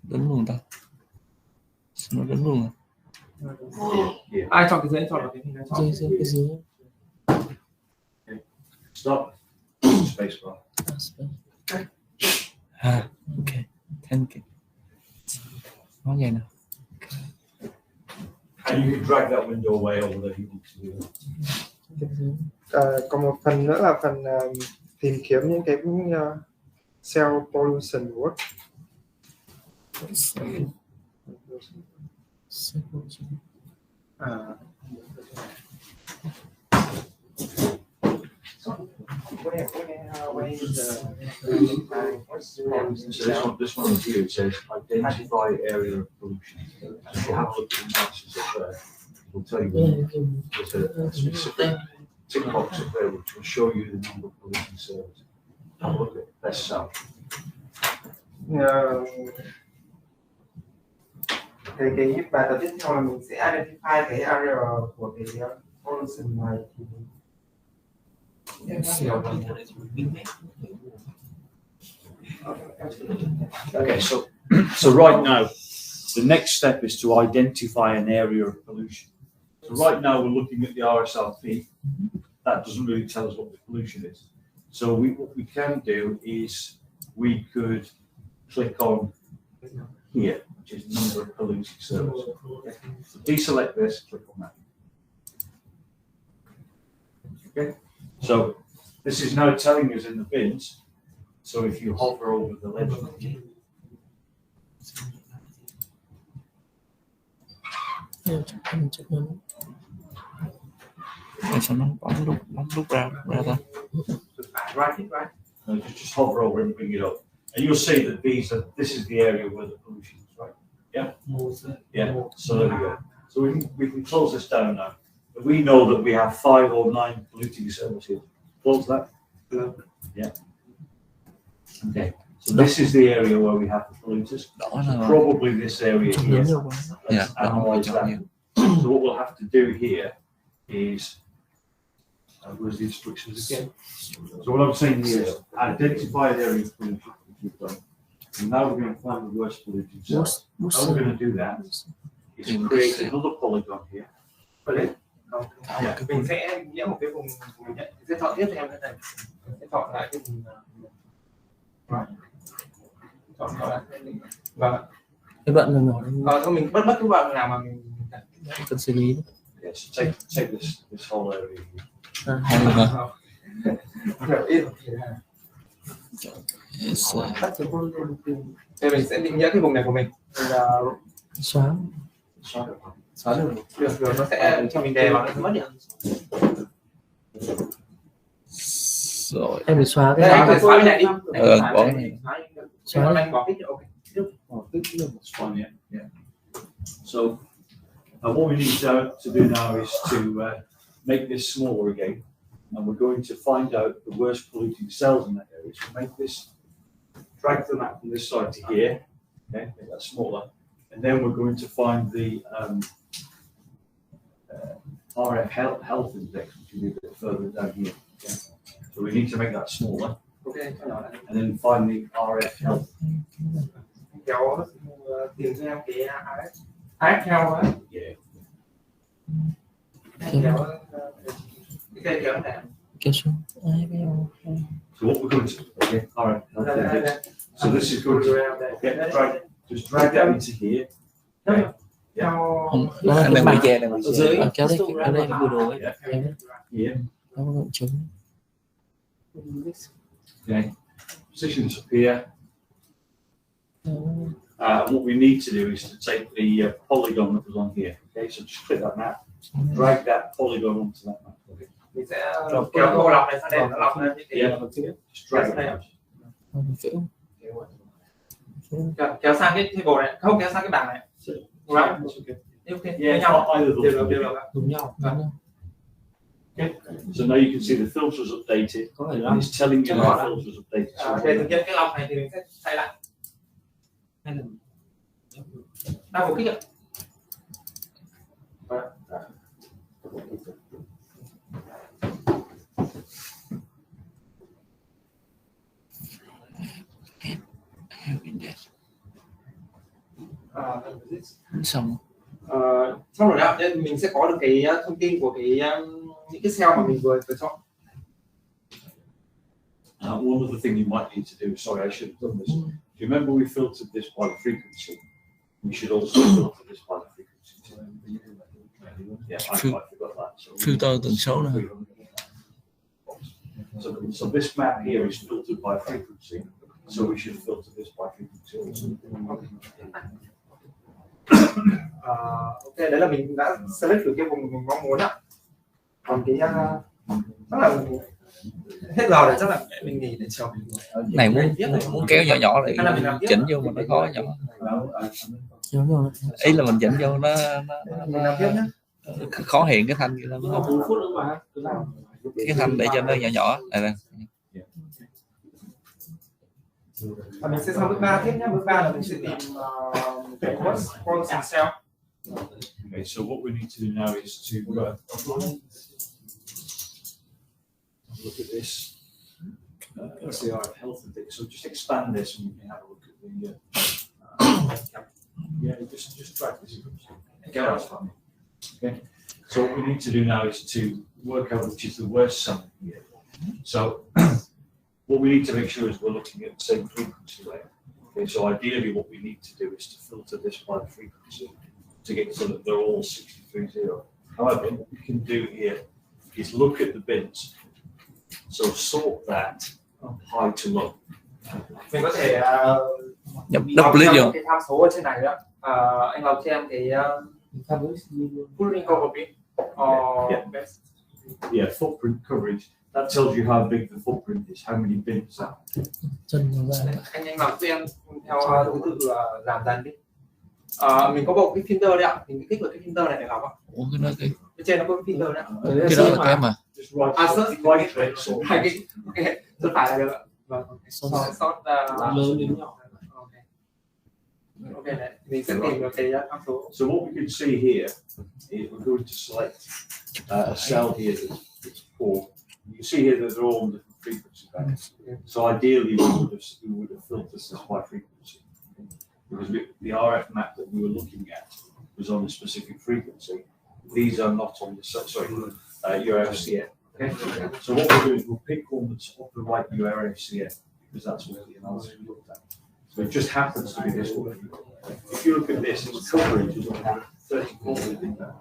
đứng luôn ta? Sao nó đứng luôn à? Yeah. Ai chọn cái dưới chọn là cái hình chọn Cái dưới. Stop. Space bar. Ok. Thank you. Nói vậy nè. And you can drag that window away over there if you want to do that. Còn một phần nữa là phần tìm kiếm những cái cell pollution work. So this one here, it says identify area of pollution. So if you have a look at the matches up there, it will tell you there's a specific tick box up there which will show you the number of pollution cells. Have a look at best cell. Cái bài tập tiếp theo là mình sẽ identify cái area của cái pollution này thì Okay, so right now, the next step is to identify an area of pollution. So right now we're looking at the RSLP. That doesn't really tell us what the pollution is. So what we can do is we could click on here, which is number of polluting cells. So deselect this, click on that. Okay, so this is now telling us in the bins. So if you hover over the legend here, Sao nó bấm lúc ra ta? right. no, just hover over it and bring it up, and you'll see that this is the area where the pollution is, right? Yeah. So there we go. So we can close this down now. We know that we have 5 or 9 polluting cells here. Close that. Yeah. Okay. So this is the area where we have the polluters. Probably this area here. Let's analyze that. So what we'll have to do here is, where's the instructions again? So what I'm saying here is identify an area of pollution, which we've done. And now we're going to find the worst polluting cells. How we're going to do that is create another polygon here. Mình sẽ vẽ một cái vùng mình nhận, sẽ chọn tiếp cho em cái này, sẽ chọn lại cái vùng chọn lại Cái bận là nhỏ thôi mình bất cái đoạn nào mà mình cần xử lý. Yes, take this whole area here. Thì mình sẽ định nghĩa cái vùng này của mình là Xóa được nó sẽ cho mình đè vào nó mất điểm. Rồi em bị xóa Đây anh xóa cái này đi. Xóa anh bỏ cái ok. That's fine, yeah. So what we need to do now is to make this smaller again, and we're going to find out the worst polluting cells in that area. So make this, drag the map from this side to here, okay, make that smaller, and then we're going to find the RF health index, which will be a bit further down here. Okay? So we need to make that smaller, and then find the RF health. Kéo tìm cho em cái RF theo á. Yeah. Kéo cái kéo này. kéo xuống. So what we're going to, okay, RF health index. So this is going to, just drag that into here. Okay. Không, nó là cái chè này dưới. Kéo đây vừa đồ ấy. Yeah. Nó có trứng. Okay. Positions up here. What we need to do is to take the polygon that was on here. Okay, so just click that map, drag that polygon onto that map. Okay. Mình sẽ kéo cô lọc này sang đây, nó lọc lên Just drag it out. kéo sang cái table này, không kéo sang cái bảng này. Right. Okay. Yeah, either Đúng nhau. Okay. So now you can see the filter is updated. And it's telling you the filter is updated. Để thực hiện cái lọc này thì mình sẽ thay lại. Double kích ạ. Xong Xong rồi đó, nên mình sẽ có được cái thông tin của cái những cái cell mà mình vừa chọn. One other thing you might need to do, sorry, I should have done this. Do you remember we filtered this by the frequency? We should also filter this by the frequency too. Yeah, I forgot that. So filter tần số nữa. So this map here is filtered by frequency, so we should filter this by frequency also. Ok, đấy là mình đã select được cái vùng mình mong muốn ạ. Còn cái chắc là hết giờ rồi, chắc là mình nghỉ để chiều. Này muốn kéo nhỏ nhỏ lại chỉnh vô mà nó khó nhỏ. Ý là mình chỉnh vô nó khó hiện cái thanh vậy lắm. Cái thanh để cho nó nhỏ nhỏ này nè. Và mình sẽ sang bước 3 tiếp nhé. Bước 3 là mình sẽ tìm cái cross cell. Okay, so what we need to do now is to look at this. Let's see our health index. So just expand this and we can have a look at the. Yeah, just drag this. Okay. So what we need to do now is to work out which is the worst sum here. So what we need to make sure is we're looking at the same frequency layer. Okay, so ideally what we need to do is to filter this by the frequency to get so that they're all 63.0. However, what we can do here is look at the bins. So sort that high to low. Mình có thể đọc lên vô. cái tham số ở trên này đó. Anh đọc cho em cái footprint coverage. Yeah, footprint coverage. That tells you how big the footprint is, how many bins are. Anh đọc cho em theo thứ tự giảm dần đi. Mình có bộ cái filter đấy ạ. Mình kích vào cái filter này để đọc ạ. Ủa cái Bên trên nó có cái filter đấy ạ. đó là cái mà. Ok, rất phải là được ạ. Vâng, sort lớn đến nhỏ. Ok, đấy. Mình sẽ tìm được cái tham số. So what we can see here is we're going to select a cell here that's poor. You can see here that they're all on different frequency bands. So ideally we would have filtered this by frequency. Because the RF map that we were looking at was on a specific frequency. These are not on the your FCM. Okay? So what we'll do is we'll pick one that's on the right your FCM because that's what the analysis we looked at. So it just happens to be this one. If you look at this, its coverage is on 34 within that,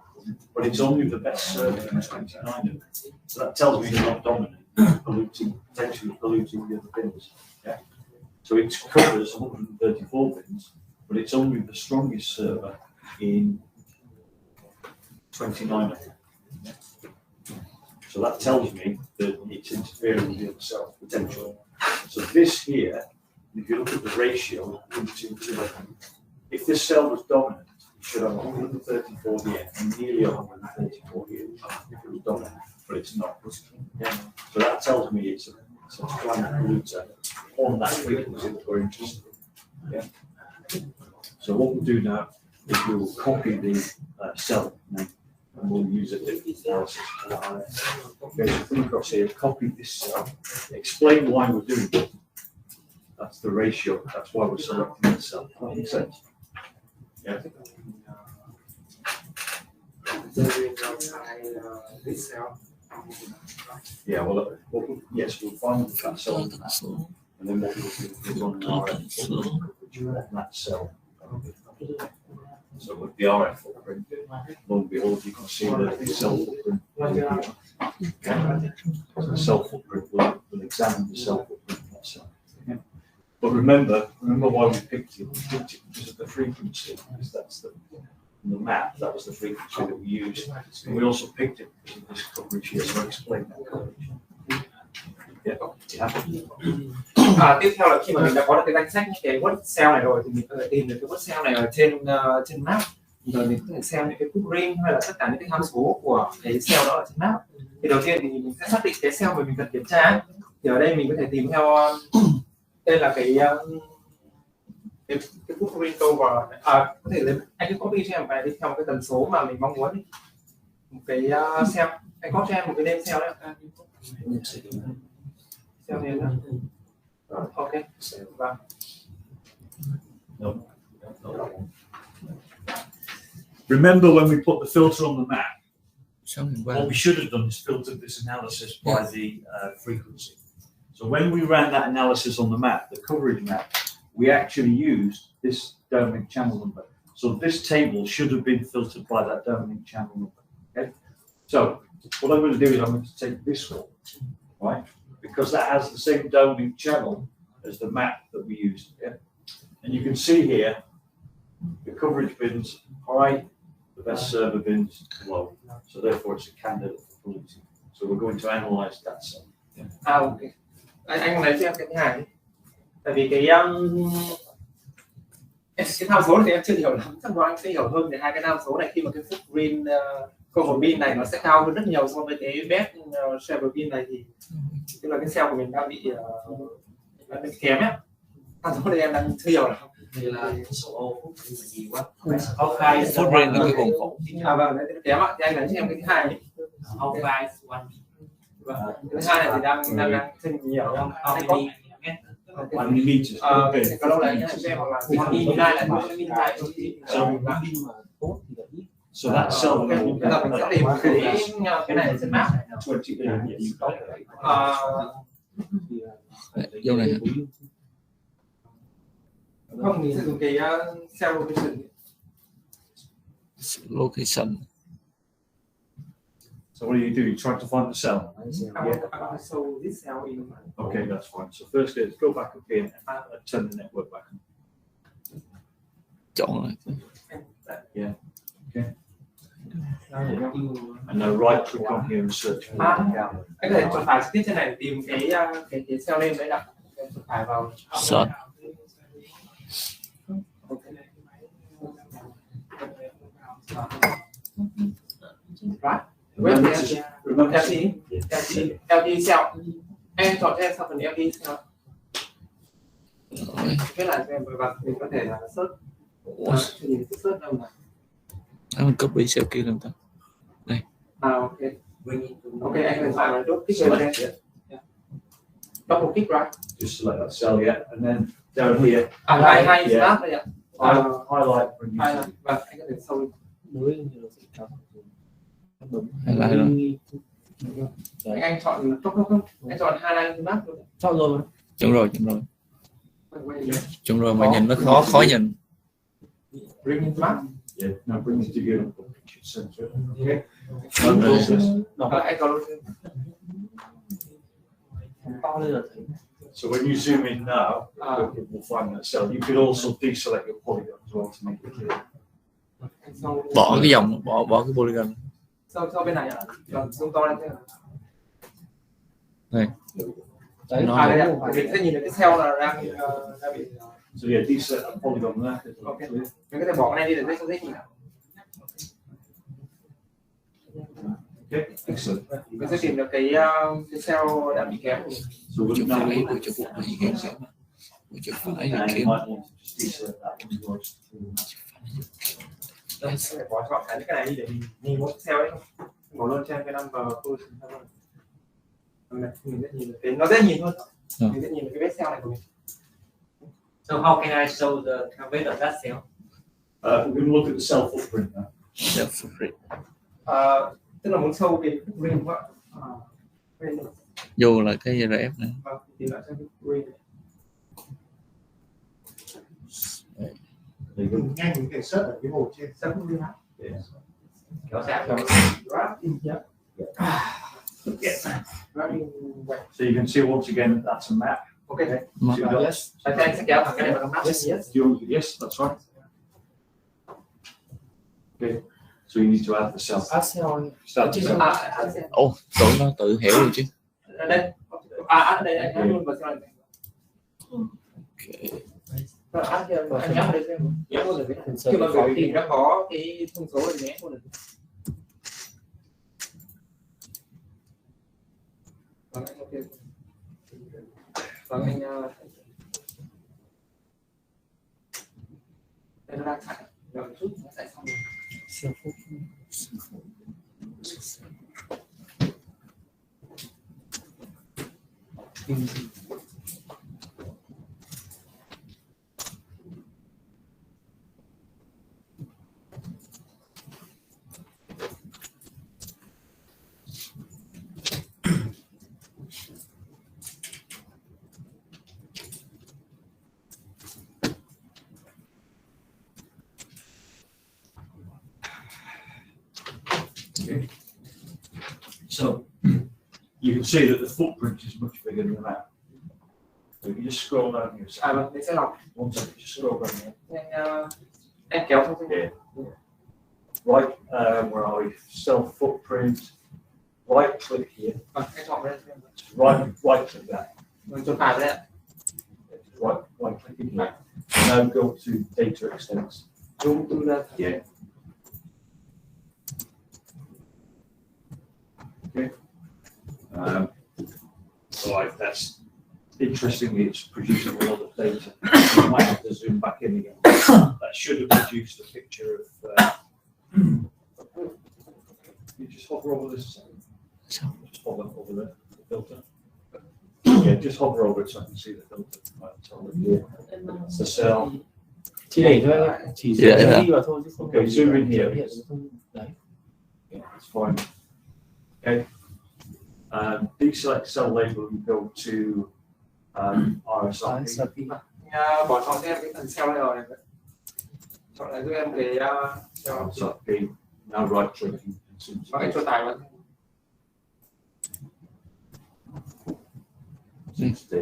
but it's only the best server in 29 of it. So that tells me it's not dominant, potentially polluting the other bins. Yeah. So it covers 134 bins, but it's only the strongest server in 29 of them. So that tells me that it's interfering with the other cell potentially. So this here, if you look at the ratio, if this cell was dominant, it should have 134 here and nearly 134 here if it was dominant, but it's not. Yeah. So that tells me it's a climate polluter on that frequency that we're interested in. Yeah. So what we'll do now is we will copy the cell name and we'll use it in analysis. Okay, so come across here, copy this cell, explain why we're doing it. That's the ratio, that's why we're selecting the cell. That makes sense? Yeah. This cell. Yeah, well, yes, we'll find that cell and then what we'll do is on RF that cell. So with the RF footprint, lo and behold, you can see that the cell footprint. Okay. So the cell footprint will examine the cell footprint of that cell. Okay. But remember why we picked it. We picked it because of the frequency, because that's the map, that was the frequency that we used. And we also picked it because of this coverage here, so I'll explain that coverage. Yeah. Tiếp theo là khi mà mình đã có được cái danh sách những cái word cell này rồi thì mình có thể tìm được cái word cell này ở trên map, rồi mình có thể xem những cái footprint hay là tất cả những cái tham số của cái cell đó ở trên map. Thì đầu tiên thì mình sẽ xác định cái cell mà mình cần kiểm tra. Thì ở đây mình có thể tìm theo đây là cái footprint over. Có thể lấy anh cứ copy cho em cái đi theo một cái tần số mà mình mong muốn đi. Một cái cell, anh copy cho em một cái name cell đấy. Cell này là ok. Vâng. No. remember when we put the filter on the map, Sao mình qua what we should have done is filtered this analysis by the frequency. So when we ran that analysis on the map, the coverage map, we actually used this dominant channel number. So this table should have been filtered by that dominant channel number. Okay. So what I'm going to do is I'm going to take this one, right? Because that has the same dominant channel as the map that we used. Yeah. And you can see here the coverage bins high, the best server bins low. So therefore it's a candidate for polluting. So we're going to analyze that cell. Ok. Anh lấy cho em cái thứ hai đi. Tại vì cái tham số này thì em chưa hiểu lắm, chắc là anh sẽ hiểu hơn về hai cái tham số này khi mà cái footprint cover bin này nó sẽ cao hơn rất nhiều so với cái best server bin này, thì tức là cái cell của mình đang bị kém nhé. Tham số này em đang chưa hiểu lắm. Đây là số ô gì quá. footprint là cái vùng phụ. Vâng, đấy kém ạ. Thì anh lấy cho em cái thứ hai. How far one? Vâng. Cái thứ hai này thì đang thêm nhiều. How many? 1 millimeter. Thì có đâu đấy nhé, em hoặc là hai là hai. So that cell Bây giờ mình sẽ tìm cái này trên map. 20. Vô này hả? Không, mình sẽ dùng cái cell Location. So what do? You try to find the cell. So this cell in. Okay, that's fine. So first is go back up here and turn the network back on. Chọn này. Yeah. Okay. And now right click on here and search for Anh có thể chọn file trực tiếp trên này để tìm cái cell name đấy đặt. Chọn file vào. Search. Right. Remember LG cell. Em chọn cho em sau phần LG cell. Rồi. Cái là và mình có thể là search. Nhìn cái search đâu nào. Mình copy cell kia làm ta. Ok. Ok, anh cần phải double click lên đây. Double click right. just select that cell, yeah, and then down here, Hai Yeah. snap đây ạ. highlight when Hai you là và anh có thể sâu. Hay là Anh chọn không. Anh chọn highlight snap luôn. Chọn rồi. Chọn rồi mà nhìn nó khó nhìn. Bring snap. yeah, now bring it together. Center. Okay. And there's this. Anh có luôn. To lên là thấy. So when you zoom in now, it will find that cell. You could also deselect your polygon as well to make it clear. Bỏ cái dòng, bỏ cái polygon. Sau bên này ạ. Rồi zoom to lên thế. Này. Đấy, Nó- Đây ạ. Mình sẽ nhìn được cái cell là đang bị. So yeah, deselect that polygon there. Okay. Mình có thể bỏ cái này đi để dễ nhìn. Okay, excellent. Mình sẽ tìm được cái cell đã bị kém. So we're Chụp now phải, vừa chụp phải cái kém. Vừa chụp phải là and you kém. might want to just deselect that one as well. Mình sẽ bỏ chọn cả những cái này đi để mình nhìn một cell ấy không? Bỏ luôn trên cái number position thôi. Mình sẽ nhìn được cái nó dễ nhìn hơn. Mình sẽ nhìn được cái vết cell này của mình. So how can I show the weight of that cell? We're going to look at the cell footprint now. Tức là muốn sâu về footprint đúng không ạ? Vô là cái RF này. Vâng, tìm lại xem footprint. There you go. Nhanh những cái search ở cái hồ trên Xem footprint hả? Yeah. Kéo dài kéo So you can see once again that's a map. Ok. Mà- So you've got- Anh sẽ kéo thẳng cái này vào map. Yes, yes, that's right. Okay, so you need to add the cell. Start to cell. Ồ, tưởng nó tự hiểu rồi chứ. Ở đây. Đây anh nhấn luôn vào cell này. Anh nhấn vào đây xem. Nhấn luôn rồi. Khi mà gửi thì nó có cái thông số này nhé luôn rồi. Vâng, ok. Vâng, anh đây nó đang chạy. Rồi một chút nó chạy xong rồi. Okay. So you can see that the footprint is much bigger than that. So if you just scroll down here. Vâng, mình sẽ lọc. One second, just scroll down here. Em kéo thông tin. Yeah. Right, where are we? Self footprint. Right click here. Vâng, em chọn đây. Right click that. Mình chọn phải đây ạ. Right click in here. Now go to data extents. Zoom to the. Yeah. Okay. Right, that's interestingly, it's producing a lot of data. You might have to zoom back in again. That should have produced a picture of. You just hover over this. Just hover over the filter. Yeah, just hover over it so I can see the filter. Right, so here. It's the cell. Chỉ để thôi, chỉ đi vào thôi chứ không. Okay, zoom in here. Đấy. Yeah, it's fine. Okay. Deselect cell label and go to RSRP. Bỏ chọn cho em cái phần cell này rồi. Chọn lại giúp em cái cell. RSRP. Now right click. Và cái chỗ tải vào. Data.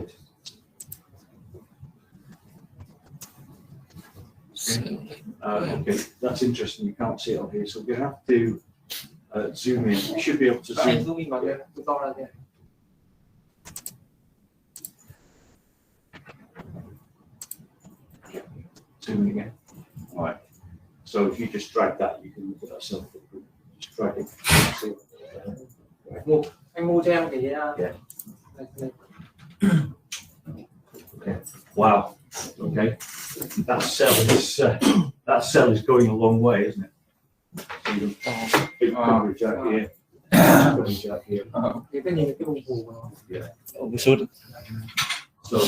Okay, that's interesting. You can't see it on here, so we have to zoom in. You should be able to Anh zoom. zoom in vào đây, tôi to ra đây. Zoom in again. All right. So if you just drag that, you can look at that self footprint. Just drag it. Anh mua cho em cái. Yeah. Okay. Wow. Okay. That cell is going a long way, isn't it? So you've got big coverage out here. Coverage out here. Cái nhìn cái vùng phủ của nó. Yeah. So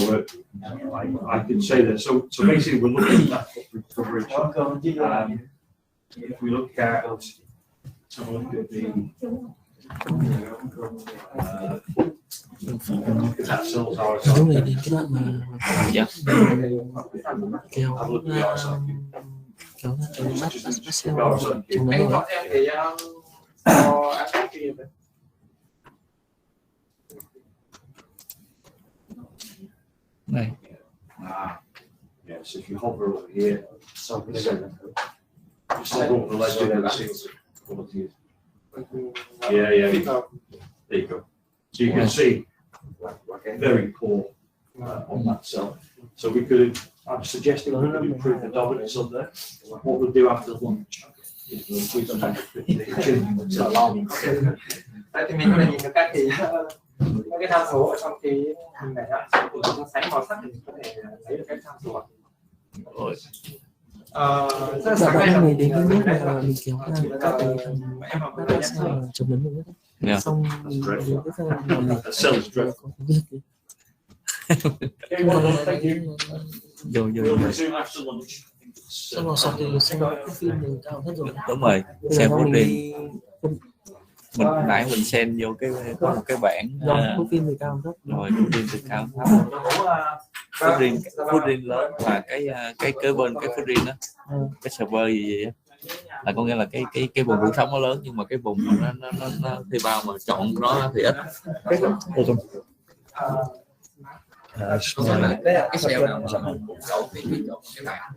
I can say that. So basically, we're looking at that footprint coverage. If we look at, let's have a look at the. That cells are. Đúng rồi, đến cái đoạn mà kéo Have a look at the RSRP. kéo ra cái mắt cell RSRP. trong Anh đó. chọn em cái app kia vậy. Này. Yeah, so if you hover over here, just hover over the legend and see what it is. Yeah, there you go. So you can see very poor on that cell. So I'm suggesting we could improve the dominance of there. What we'll do after lunch is we'll do the children cell. Đấy thì mình có thể nhìn được các cái tham số ở trong cái hình này ạ. Nó sáng màu sắc thì mình có thể thấy được các tham số. Bạn đang nghĩ đến cái bước mà mình kéo ra các cái thằng cell chấm lớn nữa. Yeah. Xong mình đến cái phần mà mình Cell is dreadful. có cái việc Vô. Zoom after lunch. xong rồi xong thì xem cái phim mình cao hết rồi. Đúng rồi. Xem Rồi phút mình đi. đi Mình nãy mình xem vô có một cái bảng phút phim mình cao thấp. rồi phút riêng từ cao thấp. Phút riêng lớn và cái kế bên cái phút riêng đó, cái server gì á, là có nghĩa là cái vùng phủ sóng nó lớn nhưng mà cái vùng nó thuê bao mà chọn nó thì ít. Đây là cái cell nào mà cậu thì chọn cái bảng.